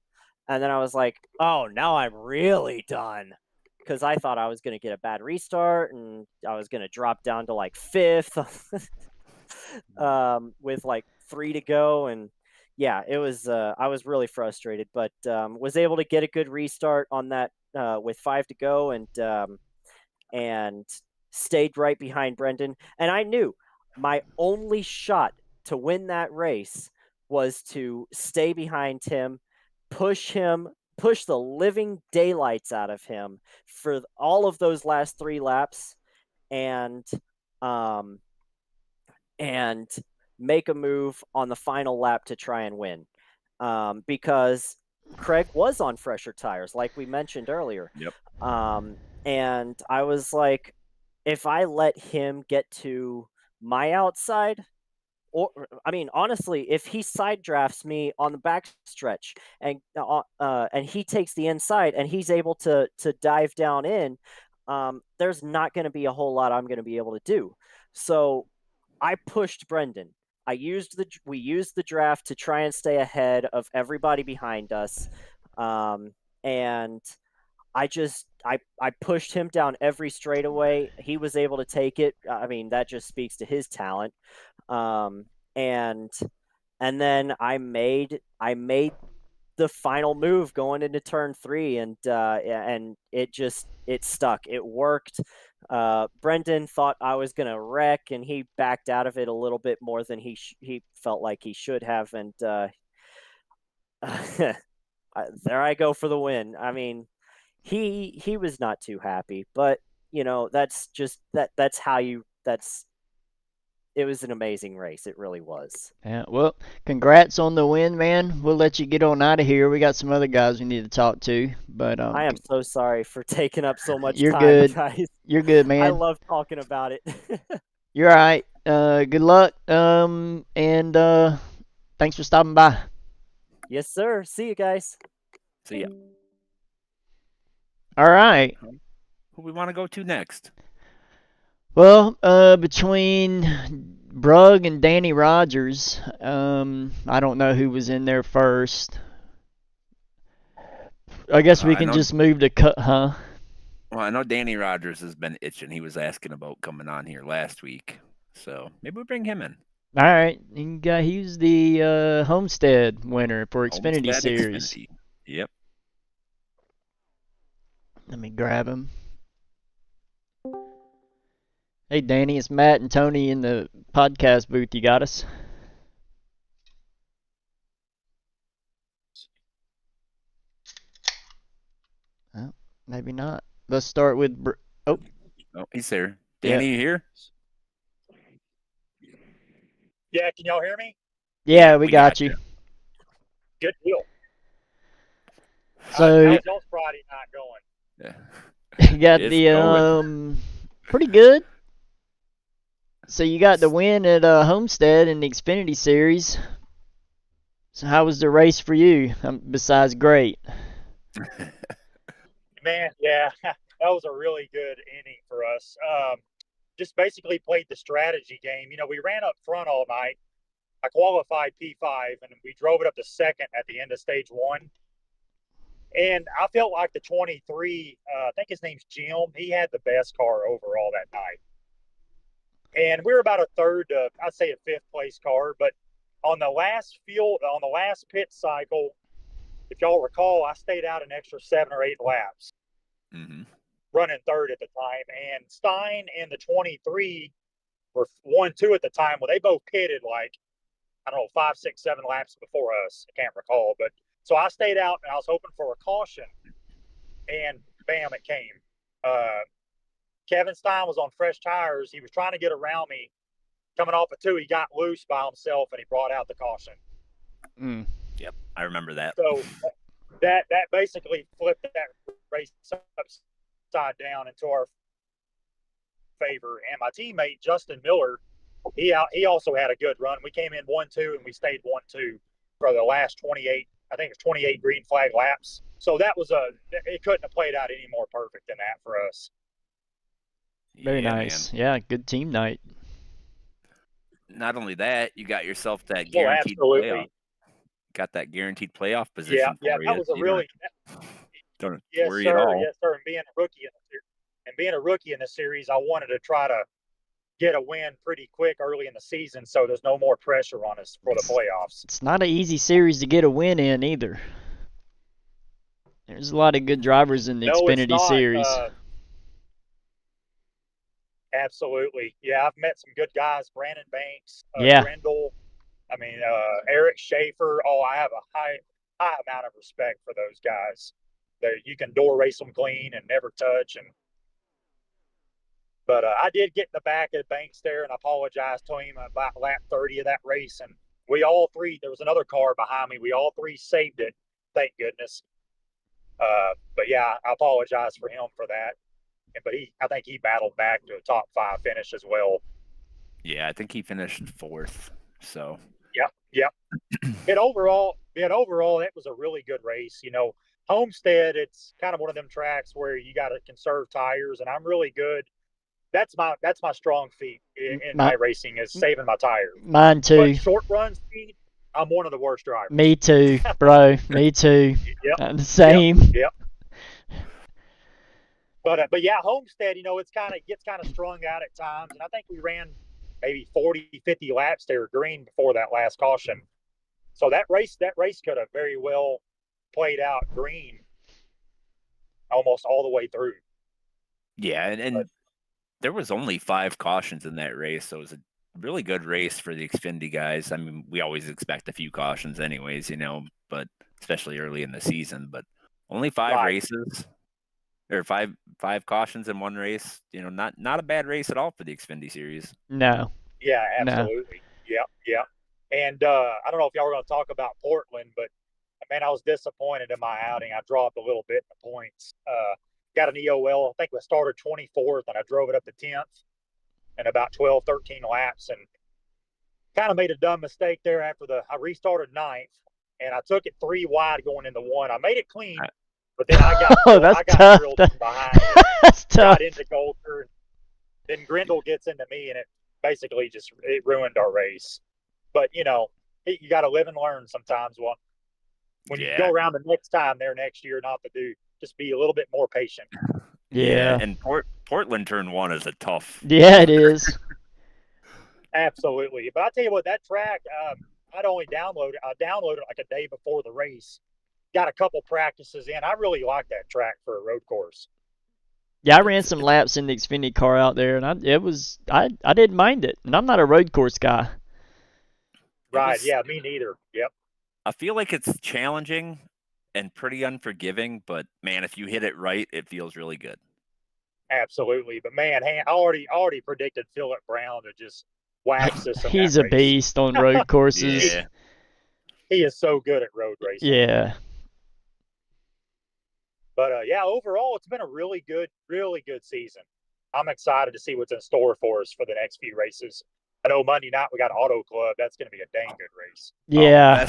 I was like, oh, now I'm really done. Because I thought I was going to get a bad restart, and I was going to drop down to like 5th with like 3 to go. And yeah, it was I was really frustrated, but was able to get a good restart on that with 5 to go, and stayed right behind Brendan. And I knew my only shot to win that race was to stay behind him, push the living daylights out of him for all of those last 3 laps, and make a move on the final lap to try and win. Because Craig was on fresher tires, like we mentioned earlier. Yep. And I was like, if I let him get to my outside, or I mean, honestly, if he side drafts me on the back stretch and he takes the inside and he's able to dive down in, there's not going to be a whole lot I'm going to be able to do. So I pushed Brendan. We used the draft to try and stay ahead of everybody behind us, and I pushed him down every straightaway. He was able to take it. I mean, that just speaks to his talent. And then I made the final move going into turn 3, and it stuck. It worked. Brendan thought I was going to wreck, and he backed out of it a little bit more than he felt like he should have. And there I go for the win. I mean, he was not too happy, but that's just that's how it was an amazing race. It really was. Yeah, well, congrats on the win, man. We'll let you get on out of here. We got some other guys we need to talk to, but I am so sorry for taking up so much you're time, good. guys. You're good, man. I love talking about it. You're all right. Good luck. And thanks for stopping by. Yes, sir. See you guys. See ya. All right. Who we want to go to next? Well, between Brug and Danny Rogers, I don't know who was in there first. I guess we I can know- just move to cut, huh? Well, I know Danny Rogers has been itching. He was asking about coming on here last week, so maybe we bring him in. All right, he's the Homestead winner for Xfinity Homestead Series. Xfinity. Yep. Let me grab him. Hey, Danny, it's Matt and Tony in the podcast booth. You got us? Oh, maybe not. Let's start with. Oh, he's there. Danny, you here? Yeah, can y'all hear me? Yeah, we got you. Good deal. So how's y'all's Friday night going? Yeah. you got It's the going. pretty good. So you got the win at Homestead in the Xfinity Series. So how was the race for you? Besides great. Man, yeah, that was a really good inning for us. Just basically played the strategy game. You know, we ran up front all night. I qualified P5, and we drove it up to second at the end of stage 1. And I felt like the 23, I think his name's Jim, he had the best car overall that night. And we were about a third, I'd say a fifth place car. But on the last pit cycle, if y'all recall, I stayed out an extra 7 or 8 laps, running third at the time. And Stein and the 23 were 1-2 at the time. Well, they both pitted like, I don't know, 5, 6, 7 laps before us. I can't recall. But so I stayed out and I was hoping for a caution. And bam, it came. Kevin Stein was on fresh tires. He was trying to get around me. Coming off a 2, he got loose by himself and he brought out the caution. Yep, I remember that. So that basically flipped that race upside down into our favor. And my teammate Justin Miller, he also had a good run. We came in 1-2 and we stayed 1-2 for the last 28. I think it's 28 green flag laps. So that was it couldn't have played out any more perfect than that for us. Very nice. Man. Yeah, good team night. Not only that, you got yourself that guaranteed playoff. Got that guaranteed playoff position. Yeah, that was a really. Don't yes, worry sir, at all. Yes, sir. And being a rookie in the series, I wanted to try to get a win pretty quick early in the season, so there's no more pressure on us for the playoffs. It's not an easy series to get a win in either. There's a lot of good drivers in the Xfinity Series. Absolutely. Yeah, I've met some good guys. Brandon Banks, yeah. Grendel. I mean, Eric Schaefer. Oh, I have a high amount of respect for those guys. You can door race them clean and never touch. But I did get in the back of Banks there and apologized to him about lap 30 of that race. And we all three, there was another car behind me. We all three saved it. Thank goodness. But yeah, I apologize for him for that. But I think he battled back to a top 5 finish as well. Yeah, I think he finished 4th. So. Yep. And overall, it was a really good race. You know, Homestead, it's kind of one of them tracks where you got to conserve tires, and I'm really good. That's my strong feat in my racing is saving my tires. Mine too. But short run speed, I'm one of the worst drivers. Me too, bro. Me too. Yep. The same. Yep. But yeah, Homestead, you know, gets kind of strung out at times. And I think we ran maybe 40, 50 laps there green before that last caution. So that race could have very well played out green almost all the way through. Yeah, and there was only 5 cautions in that race, so it was a really good race for the Xfinity guys. I mean, we always expect a few cautions anyways, you know, but especially early in the season. But only 5 races. Or five cautions in one race, you know, not a bad race at all for the Xfinity Series. No. Yeah, absolutely. No. Yeah. And I don't know if y'all were going to talk about Portland, but man, I was disappointed in my outing. I dropped a little bit in the points. Got an EOL. I think we started 24th, and I drove it up to 10th. in about 12, 13 laps, and kind of made a dumb mistake there after I restarted ninth, and I took it 3 wide going into 1. I made it clean, but then I got Oh, that's I got tough. drilled from behind. That's tough. Got into Coulter. Then Grindle gets into me, and it basically it ruined our race. But you got to live and learn sometimes. Well, when you go around the next time there next year, not to do, just be a little bit more patient. Yeah. And Portland turn 1 is a tough. Yeah, it is. Absolutely. But I tell you what, that track, I downloaded it like a day before the race. Got a couple practices in. I really like that track for a road course. Yeah, I ran some laps in the Xfinity car out there, and I didn't mind it. And I'm not a road course guy. Right. Yeah, me neither. Yep. I feel like it's challenging and pretty unforgiving, but man, if you hit it right, it feels really good. Absolutely. But man, I already predicted Phillip Brown to just wax us. He's a beast on road courses. Yeah. He is so good at road racing. Yeah. But yeah, overall, it's been a really good season. I'm excited to see what's in store for us for the next few races. I know Monday night we got Auto Club. That's going to be a dang good race. Yeah.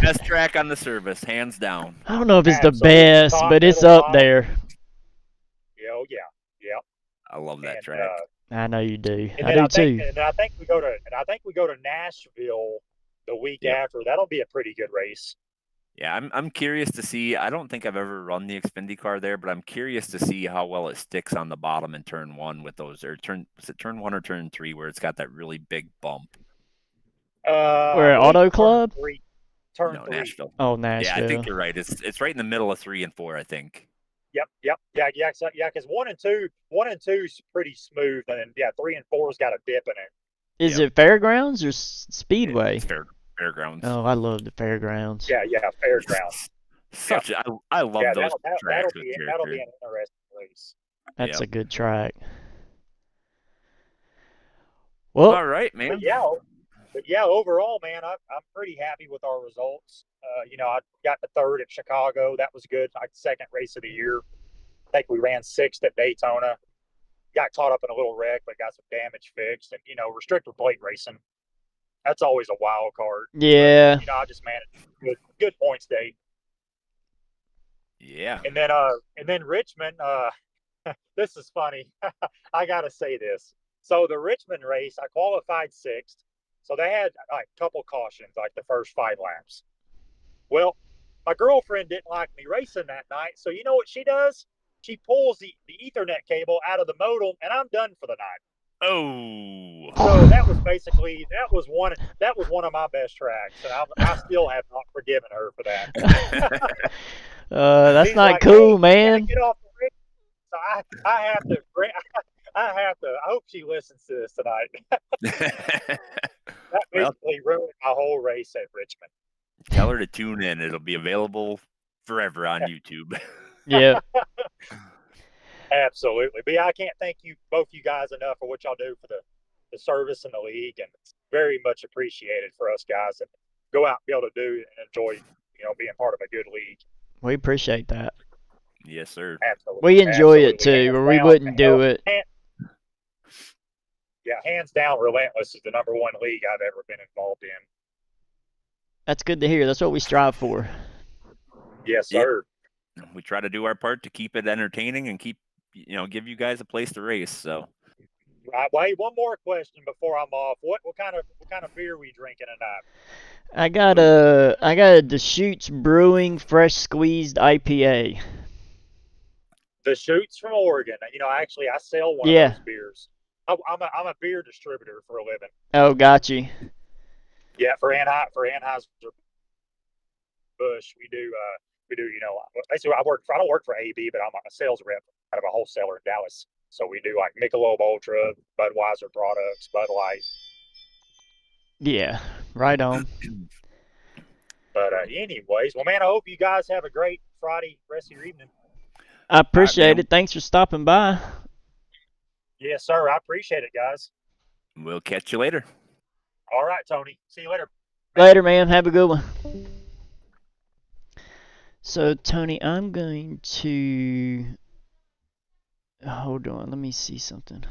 Best track on the service, hands down. I don't know if it's the best, but it's up there. Oh yeah. Yep. I love that track. I know you do. And I do think, too. And I think we go to Nashville the week after. That'll be a pretty good race. Yeah, I'm curious to see. I don't think I've ever run the Xfinity car there, but I'm curious to see how well it sticks on the bottom in turn 1 with those, or turn 1 or turn 3 where it's got that really big bump. Where Auto Club? Turn no, 3. Nashville. Oh, Nashville. Yeah, I think you're right. It's right in the middle of 3 and 4, I think. Yep. Yeah. Because 1 and 2 is pretty smooth, and then 3 and 4's got a dip in it. Is it Fairgrounds or Speedway? It's Fairgrounds. Oh, I love the Fairgrounds. Yeah, Fairgrounds. I love those tracks. That'll be an interesting race. That's a good track. Well, all right, man. But yeah, overall, man, I'm pretty happy with our results. I got the 3rd at Chicago. That was good. Like second race of the year. I think we ran 6th at Daytona. Got caught up in a little wreck, but got some damage fixed. And restrictor plate racing, that's always a wild card. Yeah. But, I just managed good points day. Yeah. And then Richmond. This is funny. I gotta say this. So the Richmond race, I qualified 6th. So they had like a couple cautions, like the first 5 laps. Well, my girlfriend didn't like me racing that night, so you know what she does? She pulls the Ethernet cable out of the modem, and I'm done for the night. Oh. So that was one of my best tracks, and I still have not forgiven her for that. That's She's not like, cool, hey, man. get off the race. So I have to. I hope she listens to this tonight. That basically ruined my whole race at Richmond. Tell her to tune in. It'll be available forever on YouTube. Yeah. Absolutely. But yeah, I can't thank both you guys enough for what y'all do for the service in the league, and it's very much appreciated for us guys to go out and be able to do and enjoy, being part of a good league. We appreciate that. Yes, sir. Absolutely. We enjoy it too, or we wouldn't do it. Hands down, Relentless is the #1 league I've ever been involved in. That's good to hear. That's what we strive for. Yes, sir. Yeah. We try to do our part to keep it entertaining and give you guys a place to race. So. Right. Wait, one more question before I'm off. What kind of beer are we drinking tonight? I got a Deschutes Brewing Fresh Squeezed IPA. The Shoots from Oregon. Actually, I sell one of those beers. I'm a beer distributor for a living. Oh, got you. Yeah, for Anheuser Busch, we do. Basically, I don't work for AB, but I'm a sales rep out of a wholesaler in Dallas. So we do like Michelob Ultra, Budweiser products, Bud Light. Yeah, right on. But anyways, well, man, I hope you guys have a great Friday rest of your evening. I appreciate it. Thanks for stopping by. Yes, sir. I appreciate it, guys. We'll catch you later. All right, Tony. See you later. Later, man. Have a good one. So, Tony, I'm going to... Hold on. Let me see something.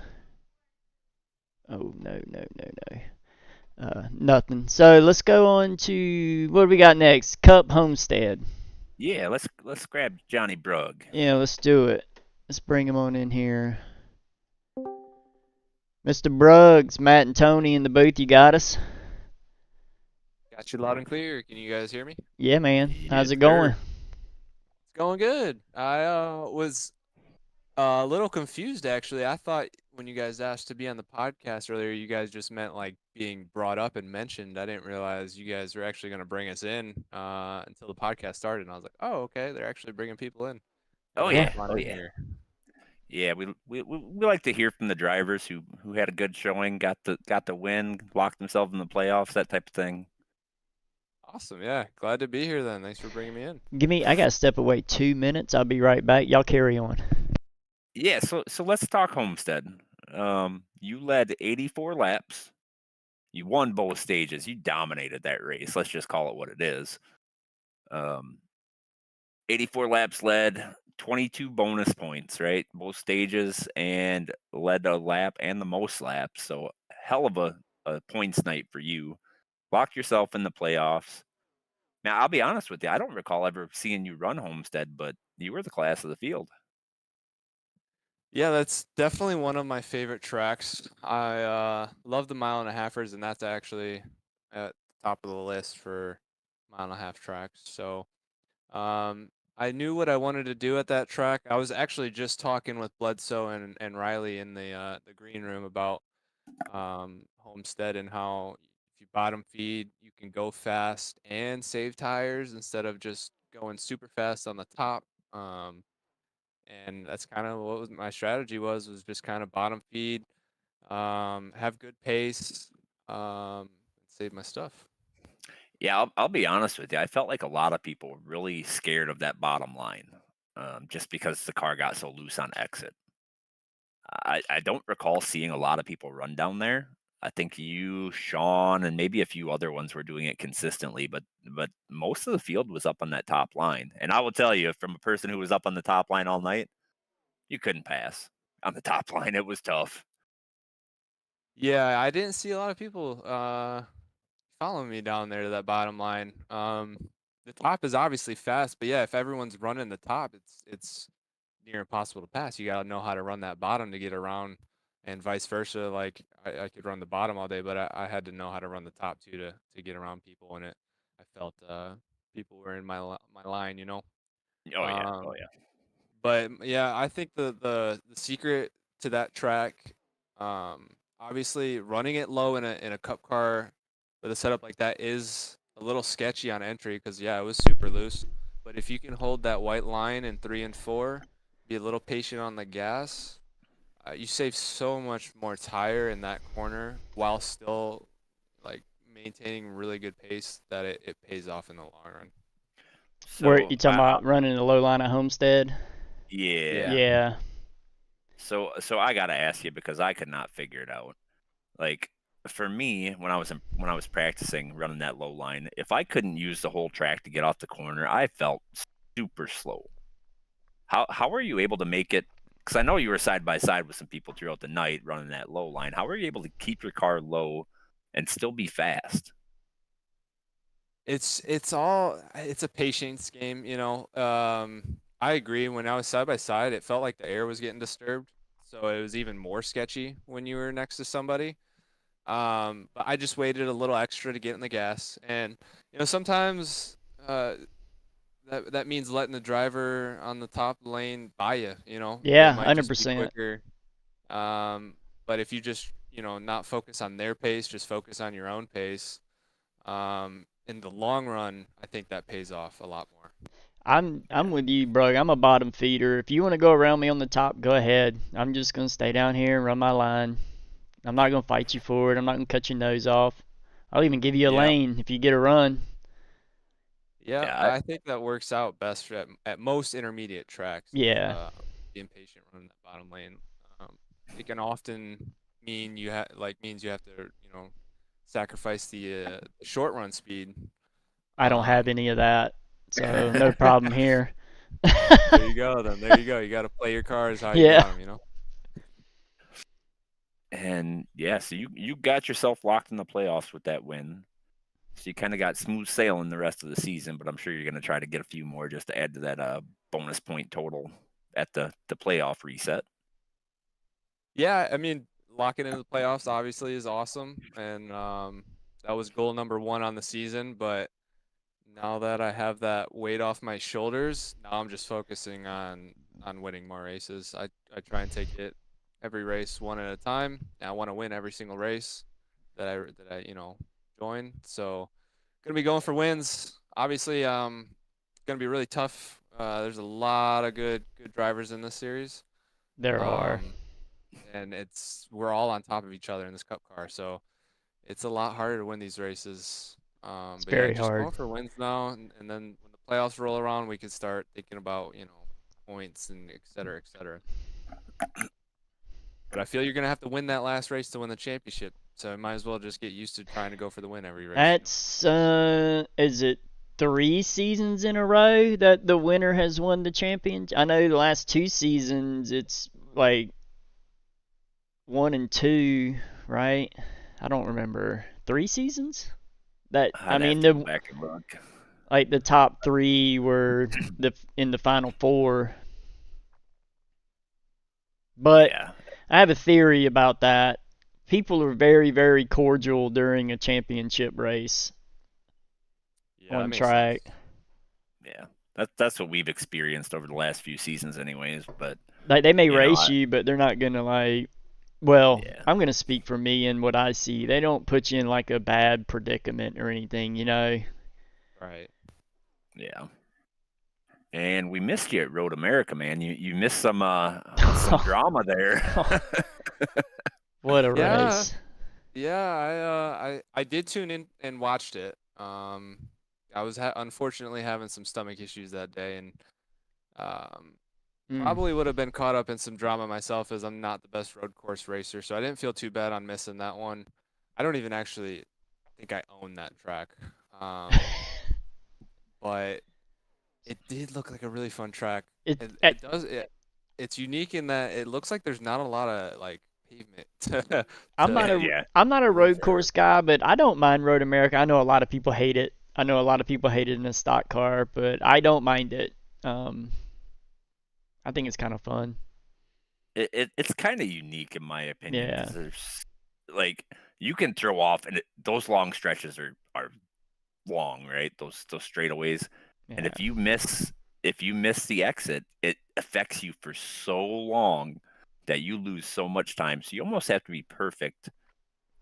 Oh, no, no, no, no. Nothing. So let's go on to what do we got next? Cup Homestead. Yeah, let's grab Johnny Brug. Yeah, let's do it. Let's bring him on in here. Mr. Bruggs, Matt and Tony in the booth. You got us? Got you loud and clear. Can you guys hear me? Yeah, man. How's Yes, it going? sir. It's going good. I was a little confused actually. I thought when you guys asked to be on the podcast earlier, you guys just meant like being brought up and mentioned. I didn't realize you guys were actually going to bring us in until the podcast started. And I was like, oh, okay, they're actually bringing people in. Oh Yeah. yeah, oh yeah. Yeah, we like to hear from the drivers who had a good showing, got the win, locked themselves in the playoffs, that type of thing. Awesome. Yeah. Glad to be here then. Thanks for bringing me in. I gotta step away 2 minutes. I'll be right back. Y'all carry on. Yeah, so let's talk Homestead. You led 84 laps. You won both stages. You dominated that race. Let's just call it what it is. 84 laps led, 22 bonus points, right? Both stages, and led a lap and the most laps. So hell of a points night for you. Locked yourself in the playoffs. Now, I'll be honest with you. I don't recall ever seeing you run Homestead, but you were the class of the field. Yeah, that's definitely one of my favorite tracks. I love the 1.5 miles, and that's actually at the top of the list for 1.5 mile tracks. So I knew what I wanted to do at that track. I was actually just talking with Bledsoe and Riley in the green room about Homestead and how if you bottom feed, you can go fast and save tires instead of just going super fast on the top. And that's kind of what my strategy was just kind of bottom feed, have good pace, save my stuff. Yeah, I'll be honest with you. I felt like a lot of people were really scared of that bottom line, just because the car got so loose on exit. I don't recall seeing a lot of people run down there. I think you, Sean, and maybe a few other ones were doing it consistently, but most of the field was up on that top line. And I will tell you, from a person who was up on the top line all night, you couldn't pass on the top line. It was tough. Yeah, I didn't see a lot of people following me down there to that bottom line. The top is obviously fast, but yeah, if everyone's running the top, it's near impossible to pass. You gotta know how to run that bottom to get around, and vice versa. Like I could run the bottom all day, but I had to know how to run the top too to get around people. And I felt people were in my line, you know. Oh yeah, oh Um, yeah. but yeah, I think the secret to that track, obviously running it low in a cup car with a setup like that is a little sketchy on entry because yeah, it was super loose. But if you can hold that white line in 3 and 4, be a little patient on the gas, you save so much more tire in that corner while still like maintaining really good pace that it pays off in the long run. Where So you talking about running the low line at Homestead? yeah. Yeah. So I gotta ask you because I could not figure it out. Like for me, when I was practicing running that low line, if I couldn't use the whole track to get off the corner, I felt super slow. How are you able to make it? Because I know you were side by side with some people throughout the night running that low line. How are you able to keep your car low and still be fast? It's a patience game, you know. I agree. When I was side by side, it felt like the air was getting disturbed, so it was even more sketchy when you were next to somebody. But I just waited a little extra to get in the gas, and you know sometimes that means letting the driver on the top lane by you. You know, they Yeah, might just be 100%. quicker. But if you just not focus on their pace, just focus on your own pace. In the long run, I think that pays off a lot more. I'm with you, bro. I'm a bottom feeder. If you want to go around me on the top, go ahead. I'm just gonna stay down here and run my line. I'm not gonna fight you for it. I'm not gonna cut your nose off. I'll even give you a Yeah. lane if you get a run. Yeah, Yeah, I think that works out best at most intermediate tracks. Yeah. Being patient running that bottom lane. It can often means you have to sacrifice the short run speed. I don't have Um, any of that, so no problem here. there you go. Then there you go. You got to play your cards how you Yeah. got them. And yeah, so you got yourself locked in the playoffs with that win. So you kind of got smooth sailing the rest of the season, but I'm sure you're going to try to get a few more just to add to that bonus point total at the playoff reset. Yeah, I mean, locking into the playoffs obviously is awesome, and that was goal number 1 on the season. But now that I have that weight off my shoulders, now I'm just focusing on winning more races. I try and take it every race one at a time. And I want to win every single race that I join. So gonna be going for wins. Obviously, gonna be really tough. There's a lot of good drivers in this series. There are. And we're all on top of each other in this cup car, so it's a lot harder to win these races. It's But yeah, very just hard. going for wins now, and then when the playoffs roll around, we can start thinking about points and et cetera, et cetera. But I feel you're gonna have to win that last race to win the championship, so I might as well just get used to trying to go for the win every race. That's is it 3 seasons in a row that the winner has won the championship? I know the last 2 seasons it's like 1 and 2, right? I don't remember. 3 seasons? That I mean have to go back and look. Like the top 3 were in the final 4. But Yeah. I have a theory about that. People are very, very cordial during a championship race Yeah, that on makes track. sense. Yeah, that's what we've experienced over the last few seasons, anyways. But Like they may you know, race you, but they're not gonna like. Well, Yeah. I'm gonna speak for me and what I see. They don't put you in like a bad predicament or anything, you know. Right. Yeah. And we missed you at Road America, man. You missed some drama there. What a Yeah. race. Yeah, I did tune in and watched it. I was unfortunately having some stomach issues that day, and probably would have been caught up in some drama myself, as I'm not the best road course racer, so I didn't feel too bad on missing that one. I don't even actually think I own that track, but it did look like a really fun track. It's unique in that it looks like there's not a lot of like pavement. I'm not a road course guy, but I don't mind Road America. I know a lot of people hate it. I know a lot of people hate it in a stock car, but I don't mind it. I think it's kind of fun. It's kind of unique in my opinion. Yeah. 'Cause there's like you can throw off, and those long stretches are long, right? Those straightaways, and Yeah. if you miss the exit, it affects you for so long that you lose so much time. So you almost have to be perfect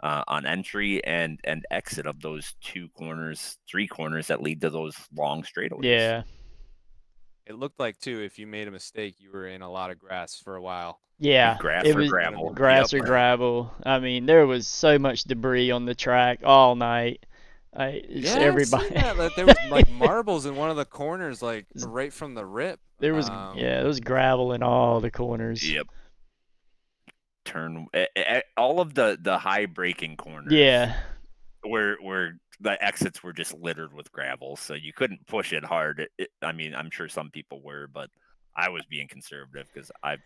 on entry and exit of those 2 corners, 3 corners that lead to those long straightaways. Yeah. It looked like too, if you made a mistake, you were in a lot of grass for a while. Yeah, Grass it or was gravel. grass Yep. or gravel. I mean, there was so much debris on the track all night. It's Yeah, everybody. that there was like marbles in one of the corners, like right from the rip. There was there was gravel in all the corners. Yep. Turn all of the high braking corners. Yeah. Where the exits were just littered with gravel, so you couldn't push it hard. I mean, I'm sure some people were, but I was being conservative because I've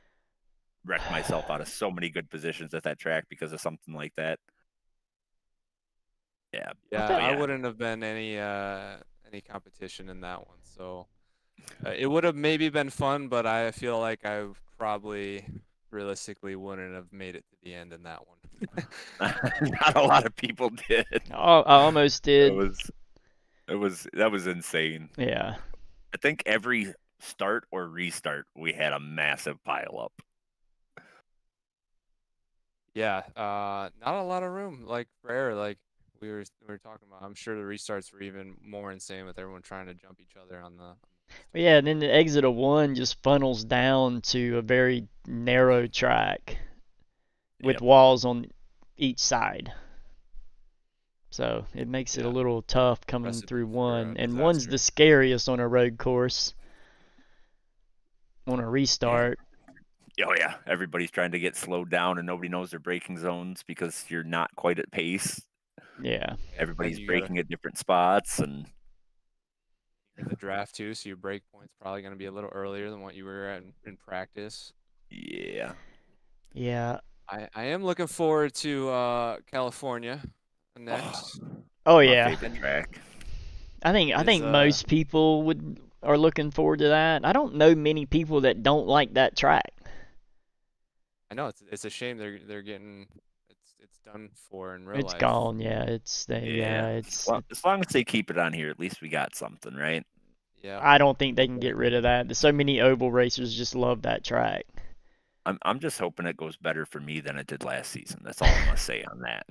wrecked myself out of so many good positions at that track because of something like that. Yeah. Yeah, I wouldn't have been any competition in that one. So it would have maybe been fun, but I feel like I probably realistically wouldn't have made it to the end in that one. Not a lot of people did. Oh, I almost did. That was insane. Yeah. I think every start or restart we had a massive pile up. Yeah, not a lot of room like for error, like we were talking about. I'm sure the restarts were even more insane with everyone trying to jump each other on the. Yeah, and then the exit of 1 just funnels down to a very narrow track with walls on each side. So it makes it a little tough coming through 1, and 1's the scariest on a road course. On a restart. Oh yeah, everybody's trying to get slowed down, and nobody knows their braking zones because you're not quite at pace. Yeah. Everybody's braking at different spots, and in the draft too, so your break point's probably going to be a little earlier than what you were at in practice. Yeah. Yeah, I am looking forward to California next. Oh My yeah, favorite track. I think most people are looking forward to that. I don't know many people that don't like that track. I know it's a shame they're getting it's done for in real It's life. gone. Yeah, Yeah. it's. Well, as long as they keep it on here, at least we got something, right? Yeah. I don't think they can get rid of that. So many oval racers just love that track. I'm just hoping it goes better for me than it did last season. That's all I'm gonna say on that.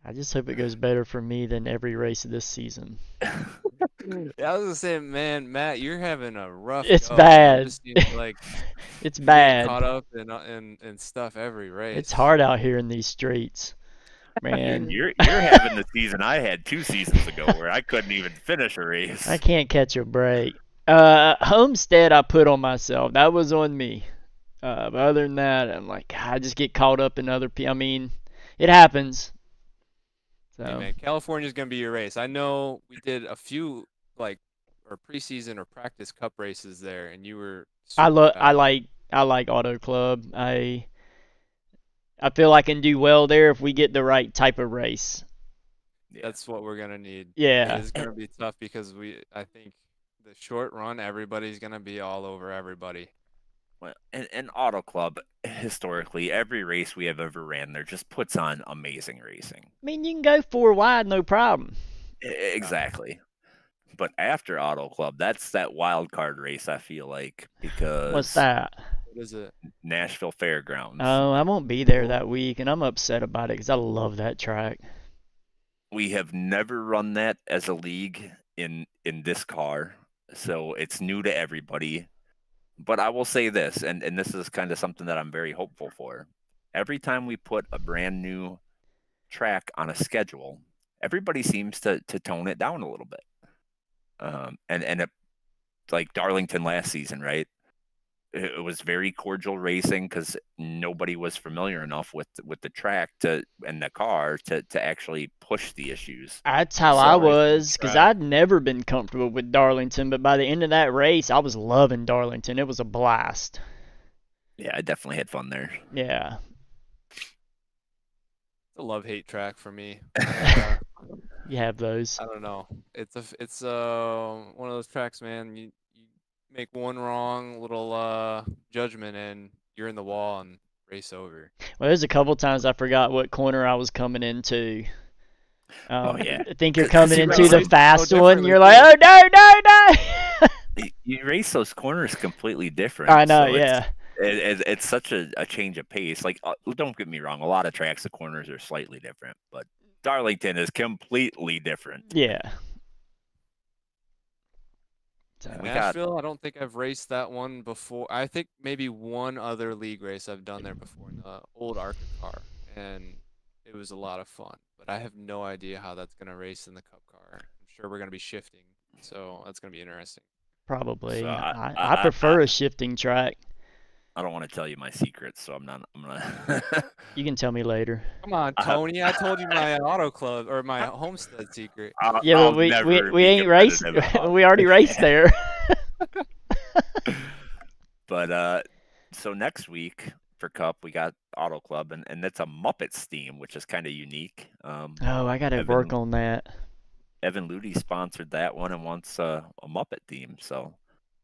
I just hope it goes better for me than every race of this season. Yeah, I was gonna say, man, Matt, you're having a rough It's go. bad. You just seem like It's you're getting bad. caught up in stuff every race. It's hard out here in these streets, man. You're having the season I had 2 seasons ago where I couldn't even finish a race. I can't catch a break. Homestead, I put on myself. That was on me. But other than that, I'm like, I just get caught up in other people. I mean, it happens. So. Hey man, California's gonna be your race. I know we did a few or preseason or practice cup races there, and you were. I fast. like Auto Club. I feel I can do well there if we get the right type of race. Yeah. That's what we're gonna need. Yeah. It's gonna be tough because I think the short run, everybody's gonna be all over everybody. Well, and Auto Club, historically, every race we have ever ran there just puts on amazing racing. I mean, you can go 4 wide, no problem. Exactly. But after Auto Club, that's that wild card race, I feel like, because What's that? What is it? Nashville Fairgrounds. Oh, I won't be there that week, and I'm upset about it because I love that track. We have never run that as a league in this car, so it's new to everybody. But I will say this, and this is kind of something that I'm very hopeful for. Every time we put a brand new track on a schedule, everybody seems to tone it down a little bit. And it, like Darlington last season, right? It was very cordial racing because nobody was familiar enough with the track and the car to actually push the issues. That's how I was, because I'd never been comfortable with Darlington, but by the end of that race, I was loving Darlington. It was a blast. Yeah, I definitely had fun there. Yeah. It's a love-hate track for me. You have those. I don't know. It's one of those tracks, man. You make one wrong little judgment and you're in the wall and race over. Well, there's a couple times I forgot what corner I was coming into. Oh yeah. I think you're coming into race the so fast one. differently You're like, oh no. You race those corners completely different. I know, so yeah. It's such a change of pace. Like, don't get me wrong, a lot of tracks, the corners are slightly different, but Darlington is completely different. Yeah. Nashville, I don't think I've raced that one before. I think maybe one other league race I've done there before in the old ARCA car, and it was a lot of fun. But I have no idea how that's going to race in the Cup car. I'm sure we're going to be shifting, so that's going to be interesting. Probably. So I prefer a shifting track. I don't want to tell you my secrets, so I'm gonna. You can tell me later. Come on, Tony. I told you my Auto Club or my Homestead secret. Yeah, but we ain't raced. We already raced there. But so next week for Cup we got Auto Club, and that's a Muppets theme, which is kind of unique. Oh, I gotta work on that. Evan Ludy sponsored that one and wants a Muppet theme, so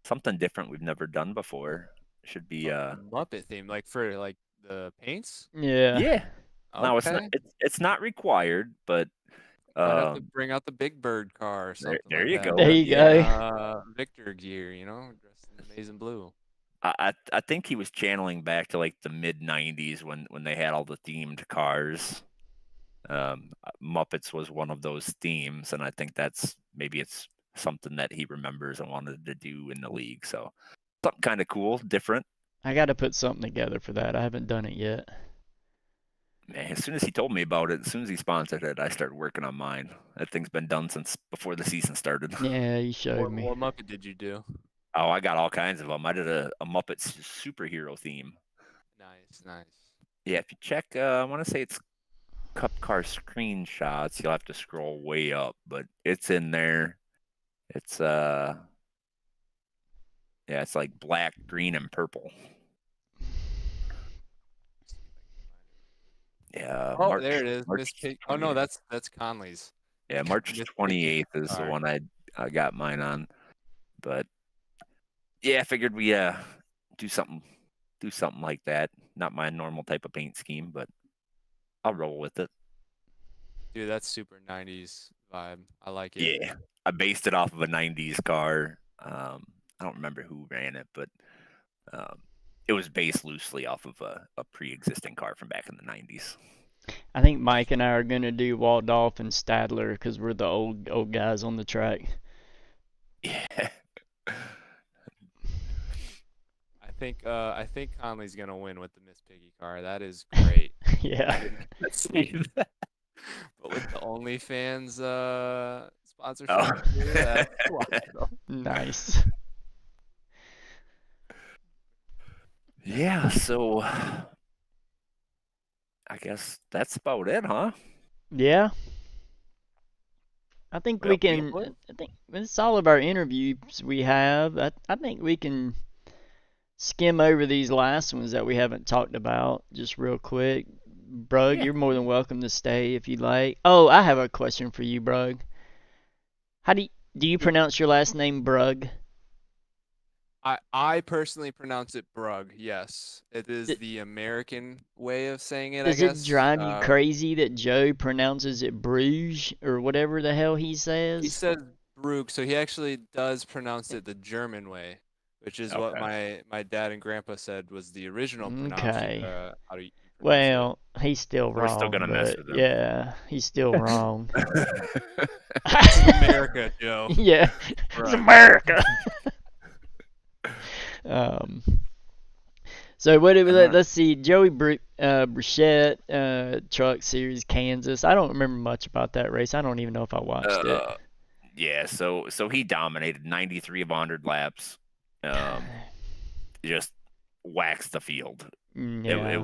something different we've never done before. Should be Muppet theme, like for like the paints. Yeah. Yeah. Okay. Now it's not required, but might have to bring out the Big Bird car or something. There you go. There you go. Victor gear, dressed in amazing blue. I think he was channeling back to like the mid '90s when they had all the themed cars. Muppets was one of those themes, and I think maybe it's something that he remembers and wanted to do in the league. So something kind of cool, different. I got to put something together for that. I haven't done it yet. Man, as soon as he told me about it, as soon as he sponsored it, I started working on mine. That thing's been done since before the season started. Yeah, you showed me. What Muppet did you do? Oh, I got all kinds of them. I did a Muppet superhero theme. Nice. Yeah, if you check, I want to say it's Cup Car screenshots. You'll have to scroll way up, but it's in there. It's it's like black, green, and purple. Yeah, Oh, March. there it is. March Miss Pig. Oh no, 28th. that's Conley's. Yeah, March Miss 28th Piggy is the car. one I got mine on. But yeah, I figured we do something like that. Not my normal type of paint scheme, but I'll roll with it. Dude, that's super 90s vibe. I like it. Yeah, I based it off of a 90s car. I don't remember who ran it, but it was based loosely off of a pre-existing car from back in the 90s. I think Mike and I are gonna do Waldorf and Stadler because we're the old guys on the track. Yeah. I think Conley's gonna win with the Miss Piggy car. That is great. Yeah. Let's see that. But with the OnlyFans sponsorship, Oh. too, that's wild. Nice. Yeah, so I guess that's about it, huh? Yeah. I think we Well, can. well, I think it's all of our interviews we have. I think we can skim over these last ones that we haven't talked about just real quick. Brug, Yeah. you're more than welcome to stay if you'd like. Oh, I have a question for you, Brug. How do you pronounce your last name Brug? I personally pronounce it Brug. Yes, it is D- the American way of saying it. I Does it guess. drive you crazy that Joe pronounces it Bruges or whatever the hell he He says? says Brug, so he actually does pronounce it the German way, which is what Okay. my dad and grandpa said was the original Okay. how do you pronounce it. Well, he's still We're still wrong, gonna mess but with him. yeah, he's still wrong. This is America, Joe. Yeah, it's Right. America. So what it was? Let's see, Joey Burchett, Truck Series, Kansas. I don't remember much about that race. I don't even know if I watched it. Yeah, so he dominated 93 of 100 laps. Just waxed the field. Yeah.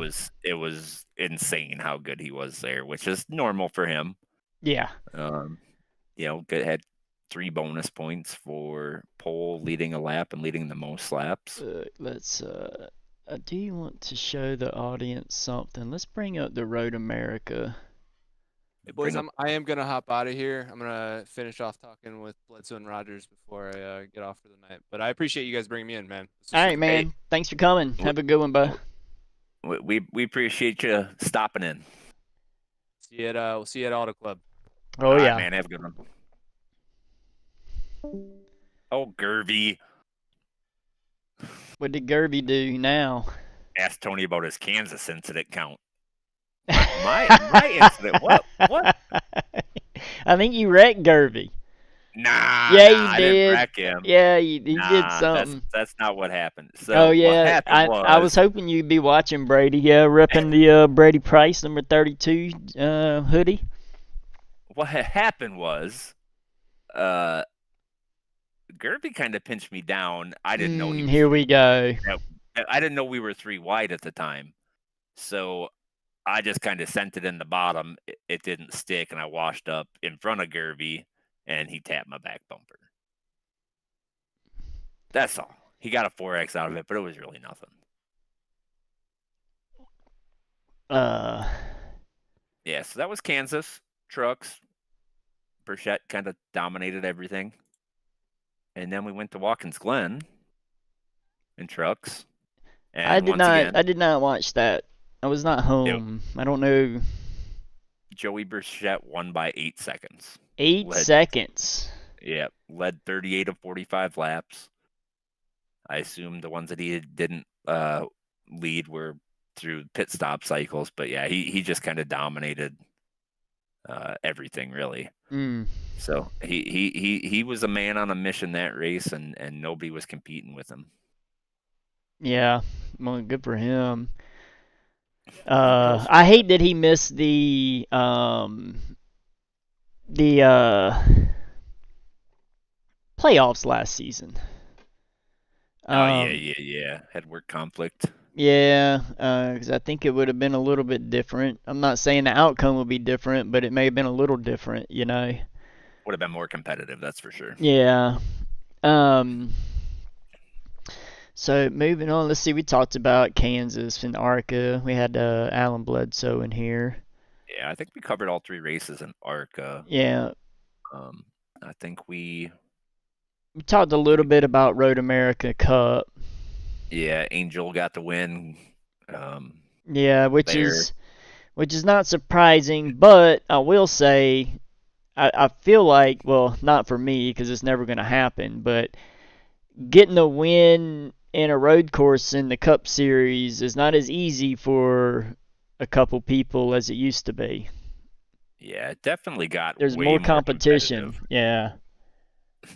It was insane how good he was there, which is normal for him. Yeah. Had 3 bonus points for pole, leading a lap, and leading the most laps. Let's. Do you want to show the audience something? Let's bring up the Road America. Hey boys, I am gonna hop out of here. I'm gonna finish off talking with Bledsoe and Rogers before I get off for the night. But I appreciate you guys bringing me in, man. All right, man. Thanks for coming. Have a good one, bud. We appreciate you stopping in. We'll see you at Auto Club. Oh, All yeah. right, man. Have a good one. Oh, Gervy. What did Gervy do now? Ask Tony about his Kansas incident count. My incident. What? I think you wrecked Gervy. Nah. Yeah, you I did. didn't wreck him. Yeah, he did something. That's not what happened. So oh yeah, what happened I was hoping you'd be watching Brady. Repping the Brady Price number 32 hoodie. What happened was, Gerby kind of pinched me down. I didn't know. Here we go. I didn't know we were 3 wide at the time, so I just kind of sent it in the bottom. It didn't stick, and I washed up in front of Gerby, and he tapped my back bumper. That's all. He got a 4X out of it, but it was really nothing. Yeah, so that was Kansas. Trucks. Burchett kind of dominated everything. And then we went to Watkins Glen in trucks. And I did not watch that. I was not home. I don't know. Joey Burchett won by 8 seconds. 8 seconds. Yeah, led 38 of 45 laps. I assume the ones that he didn't lead were through pit stop cycles, but yeah, he just kind of dominated everything really. So he was a man on a mission that race, and nobody was competing with him. Yeah, well, good for him. I hate that he missed the playoffs last season. Yeah. Had work conflict. Yeah, because I think it would have been a little bit different. I'm not saying the outcome would be different, but it may have been a little different, you know. Would have been more competitive, that's for sure. Yeah. So moving on, let's see. We talked about Kansas and ARCA. We had Alan Bledsoe in here. Yeah, I think we covered all 3 races in ARCA. Yeah, I think we talked a little bit about Road America Cup. Yeah, Angel got the win. Yeah, which there. is not surprising, but I will say I feel like, well, not for me because it's never going to happen, but getting a win in a road course in the Cup Series is not as easy for a couple people as it used to be. Yeah, it definitely got There's way more more competition. competitive. Yeah.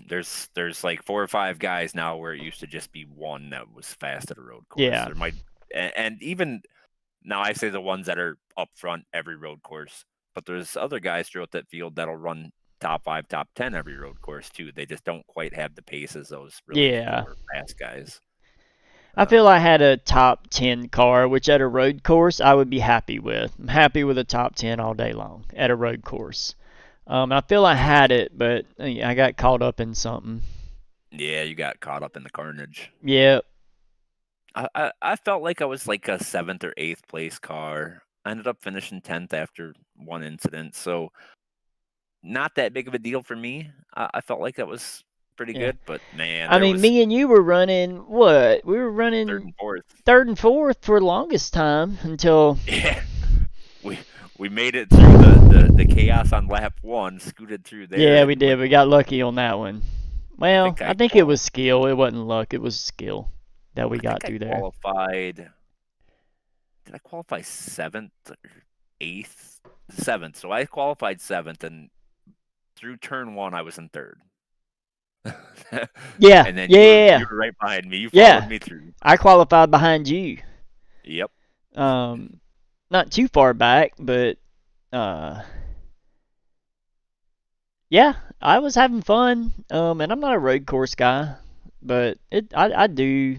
There's like 4 or 5 guys now where it used to just be one that was fast at a road course. Yeah. There might and even now I say the ones that are up front every road course, but there's other guys throughout that field that'll run top 5, top 10 every road course too. They just don't quite have the pace as those really Yeah. fast guys. I feel I had a top 10 car, which at a road course I would be happy with. I'm happy with a top 10 all day long at a road course. I feel I had it, but I got caught up in something. Yeah, you got caught up in the carnage. Yep. I felt like I was like a 7th or 8th place car. I ended up finishing 10th after one incident, so not that big of a deal for me. I felt like that was pretty good, but man, I mean, me and you were running what? We were running 3rd and 4th. 3rd and 4th for the longest time until Yeah, we made it through the chaos on lap 1, scooted through there. Yeah, we did. We got lucky on that one. Well, I think it was skill. It wasn't luck. It was skill that we got through there. Did I qualify 7th or 8th? 7th. So I qualified 7th, and through turn 1, I was in 3rd. Yeah. And then yeah. you were right behind me. You followed me through. I qualified behind you. Yep. Not too far back, but yeah, I was having fun. And I'm not a road course guy, but I do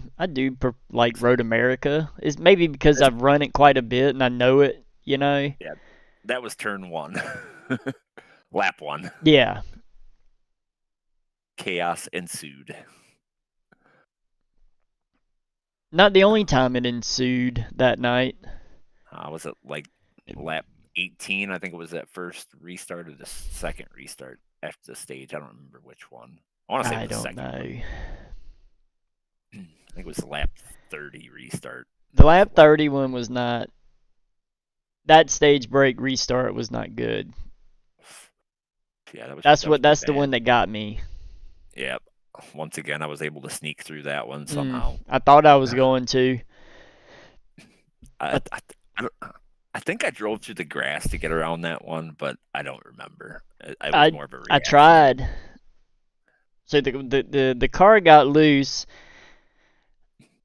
like Road America. It's maybe because I've run it quite a bit and I know it, you know. Yeah, that was turn 1, lap 1. Yeah. Chaos ensued. Not the only time it ensued that night. Was it like lap 18? I think it was that first restart or the second restart after the stage. I don't remember which one. I want to say the second. I don't know. I think it was the lap 30 restart. The lap 30 one was not. That stage break restart was not good. Yeah, that's the one that got me. Yep. Once again, I was able to sneak through that one somehow. I thought I was going to. I think I drove through the grass to get around that one, but I don't remember. I was more of a reaction. I tried. So the car got loose,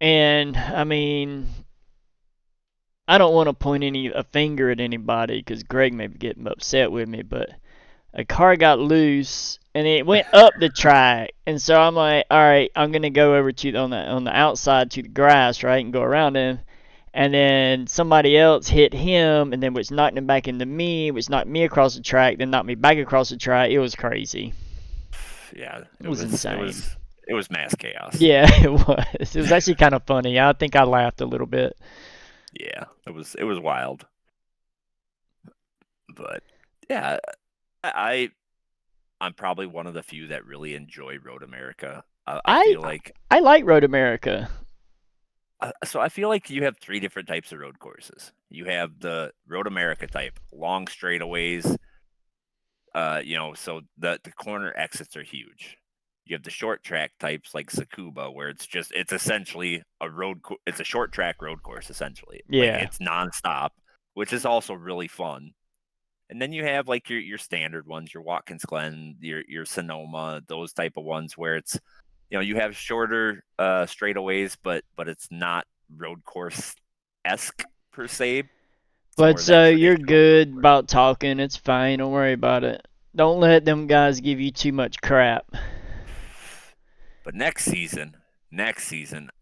and I mean, I don't want to point a finger at anybody because Greg may be getting upset with me, but a car got loose and it went up the track, and so I'm like, all right, I'm gonna go over to on the outside to the grass, right, and go around him. And then somebody else hit him, and then which knocked him back into me, which knocked me across the track, then knocked me back across the track. It was crazy. Yeah, it was insane. It was mass chaos. Yeah, it was. It was actually kind of funny. I think I laughed a little bit. Yeah, it was wild. But yeah, I'm probably one of the few that really enjoy Road America. I feel like I like Road America. So I feel like you have 3 different types of road courses. You have the Road America type, long straightaways. So the corner exits are huge. You have the short track types like Tsukuba, where it's essentially it's a short track road course essentially. Yeah, like, it's nonstop, which is also really fun. And then you have like your standard ones, your Watkins Glen, your Sonoma, those type of ones where it's, you have shorter straightaways, but it's not road course-esque per se. But so you're good about talking. It's fine. Don't worry about it. Don't let them guys give you too much crap. But next season,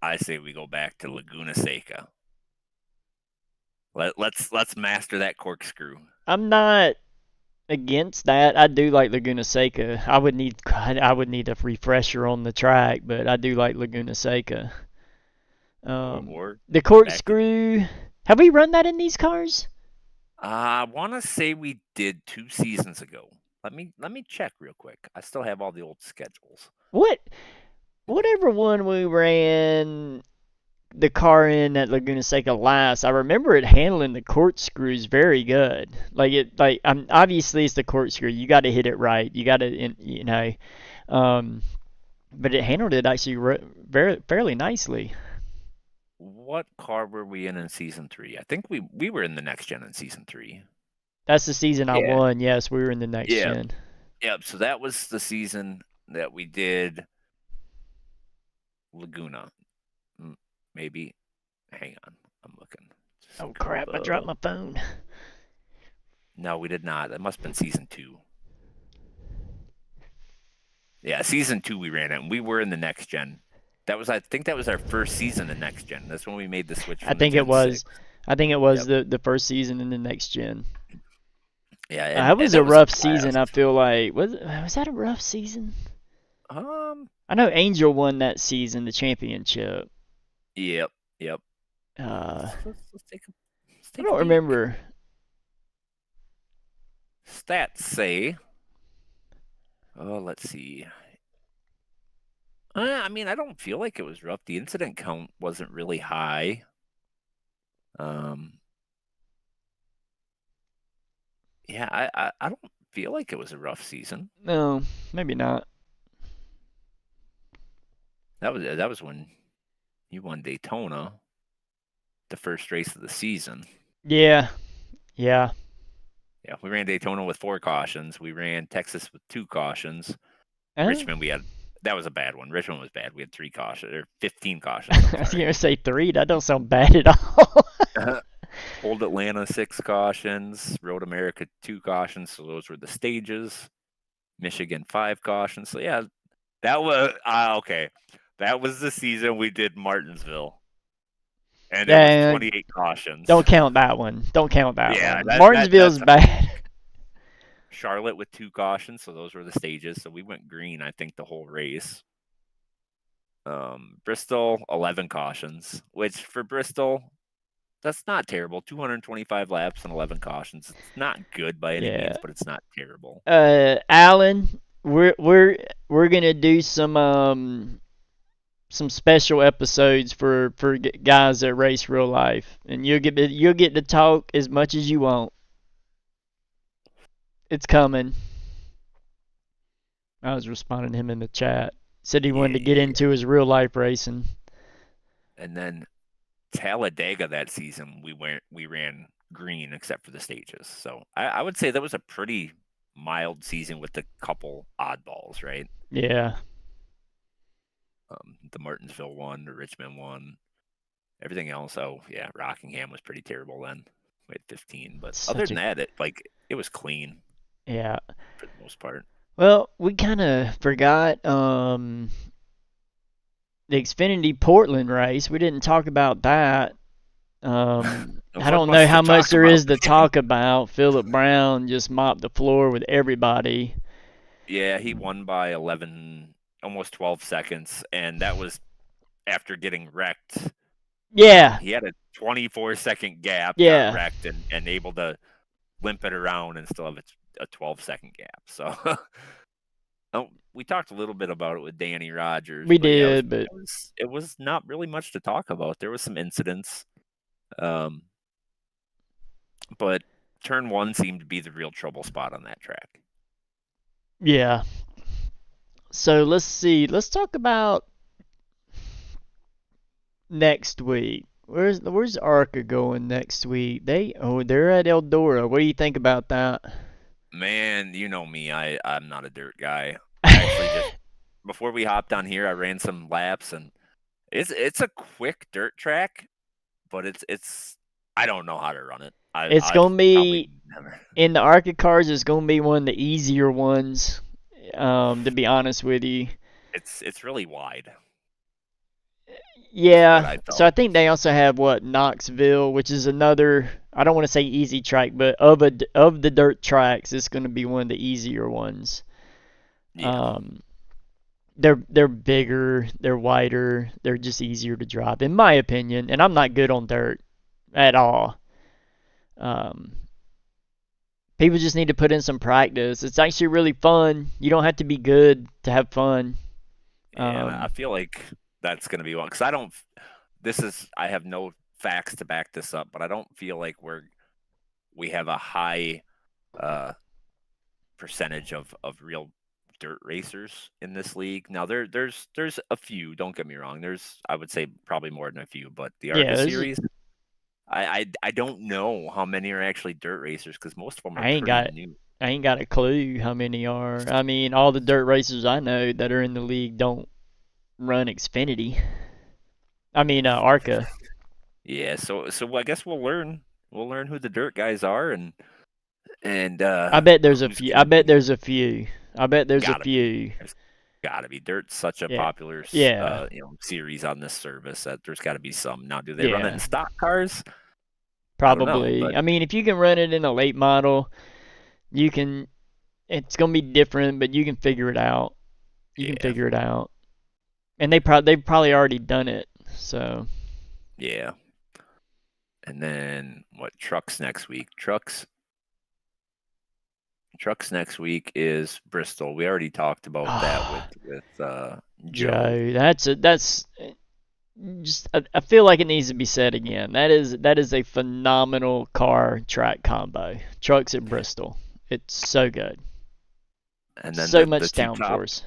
I say we go back to Laguna Seca. Let's master that corkscrew. I'm not against that. I do like Laguna Seca. I would need a refresher on the track, but I do like Laguna Seca. or The back to- corkscrew. Have we run that in these cars? I want to say we did 2 seasons ago. Let me check real quick. I still have all the old schedules. Whatever one we ran the car in at Laguna Seca last, I remember it handling the corkscrews very good. Obviously it's the corkscrew. You got to hit it right. You got to, but it handled it actually very fairly nicely. What car were we in season 3? I think we were in the next gen in season 3. That's the season I Yeah. won. Yes, we were in the next gen. Yep. So that was the season that we did Laguna. Maybe. Hang on. I'm looking. Oh crap! I dropped my phone. No, we did not. That must have been season 2. Yeah, season 2 we ran it, and we were in the next gen. I think that was our first season in next gen. That's when we made the switch. I think it was. I think it was the first season in the next gen. Yeah, that was a rough season. I feel like was that a rough season? I know Angel won that season, the championship. Yep. I Let's don't remember. Stats say. Oh, let's see. I mean, I don't feel like it was rough. The incident count wasn't really high. Yeah, I don't feel like it was a rough season. No, maybe not. That was when you won Daytona, the first race of the season. Yeah. Yeah, we ran Daytona with 4 cautions. We ran Texas with 2 cautions. Richmond, that was a bad one. Richmond was bad. We had 3 cautions, or 15 cautions. I was gonna say 3. That don't sound bad at all. Old Atlanta 6 cautions. Road America 2 cautions. So those were the stages. Michigan 5 cautions. So yeah, that was okay. That was the season we did Martinsville. And it was 28 cautions. Don't count that one. Don't count that one. Yeah, Martinsville's bad. Charlotte with 2 cautions, so those were the stages. So we went green, I think, the whole race. Bristol, 11 cautions, which for Bristol, that's not terrible. 225 laps and 11 cautions. It's not good by any means, but it's not terrible. Alan, we're gonna do some special episodes for guys that race real life, and you'll get to talk as much as you want. It's coming. I was responding to him in the chat. Said he wanted to get into his real life racing. And then Talladega that season, we ran green except for the stages. So I would say that was a pretty mild season with a couple oddballs, right? Yeah. The Martinsville one, the Richmond one, everything else. Oh yeah, Rockingham was pretty terrible then. We had 15, but other than that, it was clean. Yeah. For the most part. Well, we kind of forgot the Xfinity Portland race. We didn't talk about that. I don't know how much there is to talk about. Phillip Brown just mopped the floor with everybody. Yeah, he won by 11, almost 12 seconds, and that was after getting wrecked. Yeah. He had a 24-second gap, got wrecked, and able to limp it around and still have a 12-second gap. So we talked a little bit about it with Danny Rogers. We did, but it was not really much to talk about. There was some incidents, but turn 1 seemed to be the real trouble spot on that track. Yeah. So let's see. Let's talk about next week. Where's ARCA going next week? They're at Eldora. What do you think about that? Man, you know me. I'm not a dirt guy. Actually, just before we hopped on here, I ran some laps, and it's a quick dirt track, but it's I don't know how to run it. It's gonna be in the ARCA cars. It's gonna be one of the easier ones. To be honest with you, it's really wide. Yeah, so I think they also have Knoxville, which is another. I don't want to say easy track, but of the dirt tracks, it's going to be one of the easier ones. Yeah. they're bigger, they're wider, they're just easier to drive, in my opinion. And I'm not good on dirt at all. People just need to put in some practice. It's actually really fun. You don't have to be good to have fun. And I feel like that's going to be one because I have no facts to back this up, but I don't feel like we have a high percentage of real dirt racers in this league. Now there's a few, don't get me wrong. I would say probably more than a few, but the ARCA series, I don't know how many are actually dirt racers because most of them are pretty new. I ain't got a clue how many are. I mean, all the dirt racers I know that are in the league don't run Xfinity. I mean, ARCA. Yeah, so I guess we'll learn who the dirt guys are and I bet there's a few. I bet there's a few. There's gotta be. Dirt's such a popular series on this service that there's got to be some. Now, do they run it in stock cars? Probably. I don't know, I mean, if you can run it in a late model, you can. It's gonna be different, but you can figure it out. You can figure it out. And they've probably already done it. So. Yeah. And then what? Trucks next week. Trucks next week is Bristol. We already talked about that with Joe. That's just I feel like it needs to be said again. That is a phenomenal car track combo. Trucks at Bristol. It's so good. And then so much downforce.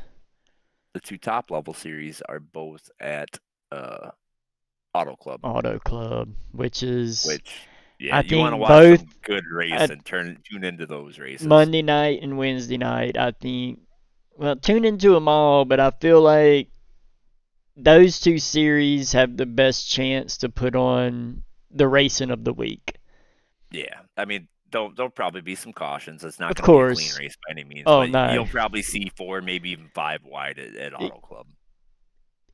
The two top level series are both at Auto Club, which yeah, I you want to think watch both some good race and tune into those races. Monday night and Wednesday night, I think. Well, tune into them all, but I feel like those two series have the best chance to put on the racing of the week. Yeah, I mean, there'll probably be some cautions. It's not Of going to be a course. clean race by any means. Oh, but no. You'll probably see 4, maybe even 5 wide at Auto Club.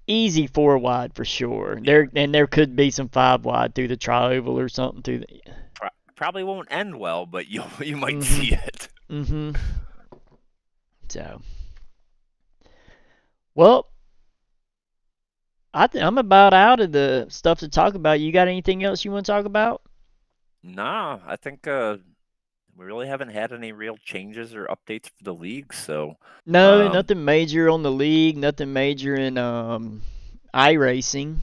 Easy 4 wide for sure. Yeah. There could be some 5 wide through the tri-oval or something. Probably won't end well, but you might see it. Mm-hmm. So, well, I'm about out of the stuff to talk about. You got anything else you want to talk about? Nah, I think we really haven't had any real changes or updates for the league. So no, nothing major on the league. Nothing major in iRacing.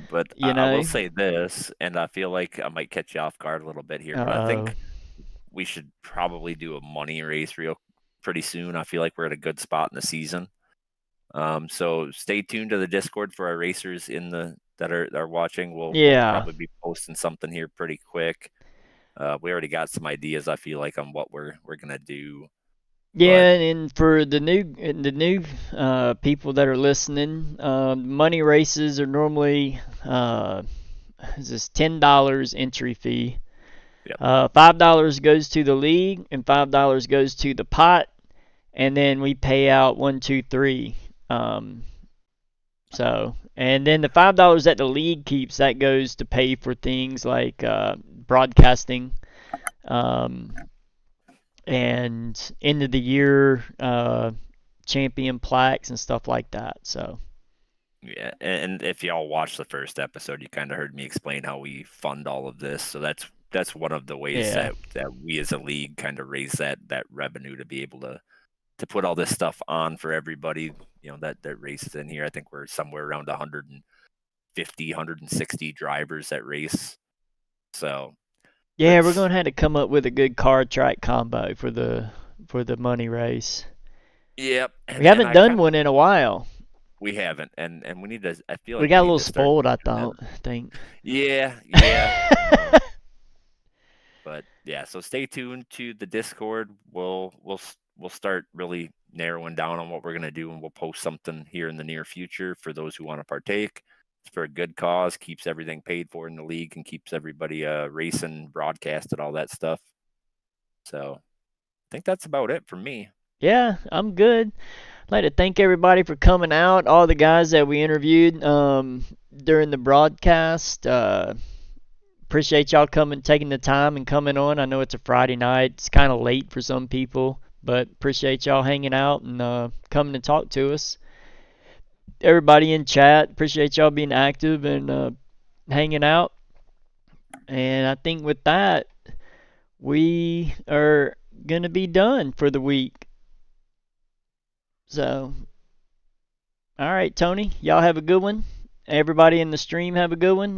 But I will say this, and I feel like I might catch you off guard a little bit here, but I think we should probably do a money race pretty soon. I feel like we're at a good spot in the season. So stay tuned to the Discord for our racers that are watching. We'll probably be posting something here pretty quick. We already got some ideas, I feel like, on what we're gonna do. Yeah, and for the new people that are listening, money races are normally is this $10 entry fee. Yep. $5 goes to the league and $5 goes to the pot, and then we pay out 1, 2, 3. So, and then the $5 that the league keeps, that goes to pay for things like broadcasting, and end of the year champion plaques and stuff like that. So. Yeah, and if y'all watched the first episode, you kind of heard me explain how we fund all of this. So that's one of the ways that we as a league kind of raise that revenue to be able to put all this stuff on for everybody, that races in here. I think we're somewhere around 150, 160 drivers that race. So yeah, we're going to have to come up with a good car track combo for the money race. Yep. We haven't done one in a while. We haven't, and we need to. I feel like we got a little spoiled. I think. Yeah. But yeah, so stay tuned to the Discord. We'll start really narrowing down on what we're gonna do, and we'll post something here in the near future for those who want to partake. It's for a good cause, keeps everything paid for in the league, and keeps everybody racing, broadcasted, all that stuff. So I think that's about it for me. Yeah, I'm good. I'd like to thank everybody for coming out, all the guys that we interviewed during the broadcast. Appreciate y'all taking the time and coming on. I know it's a Friday night. It's kind of late for some people, But appreciate y'all hanging out and coming to talk to us. Everybody in chat, appreciate y'all being active and hanging out. And I think with that, we are going to be done for the week. So, all right, Tony, y'all have a good one. Everybody in the stream have a good one.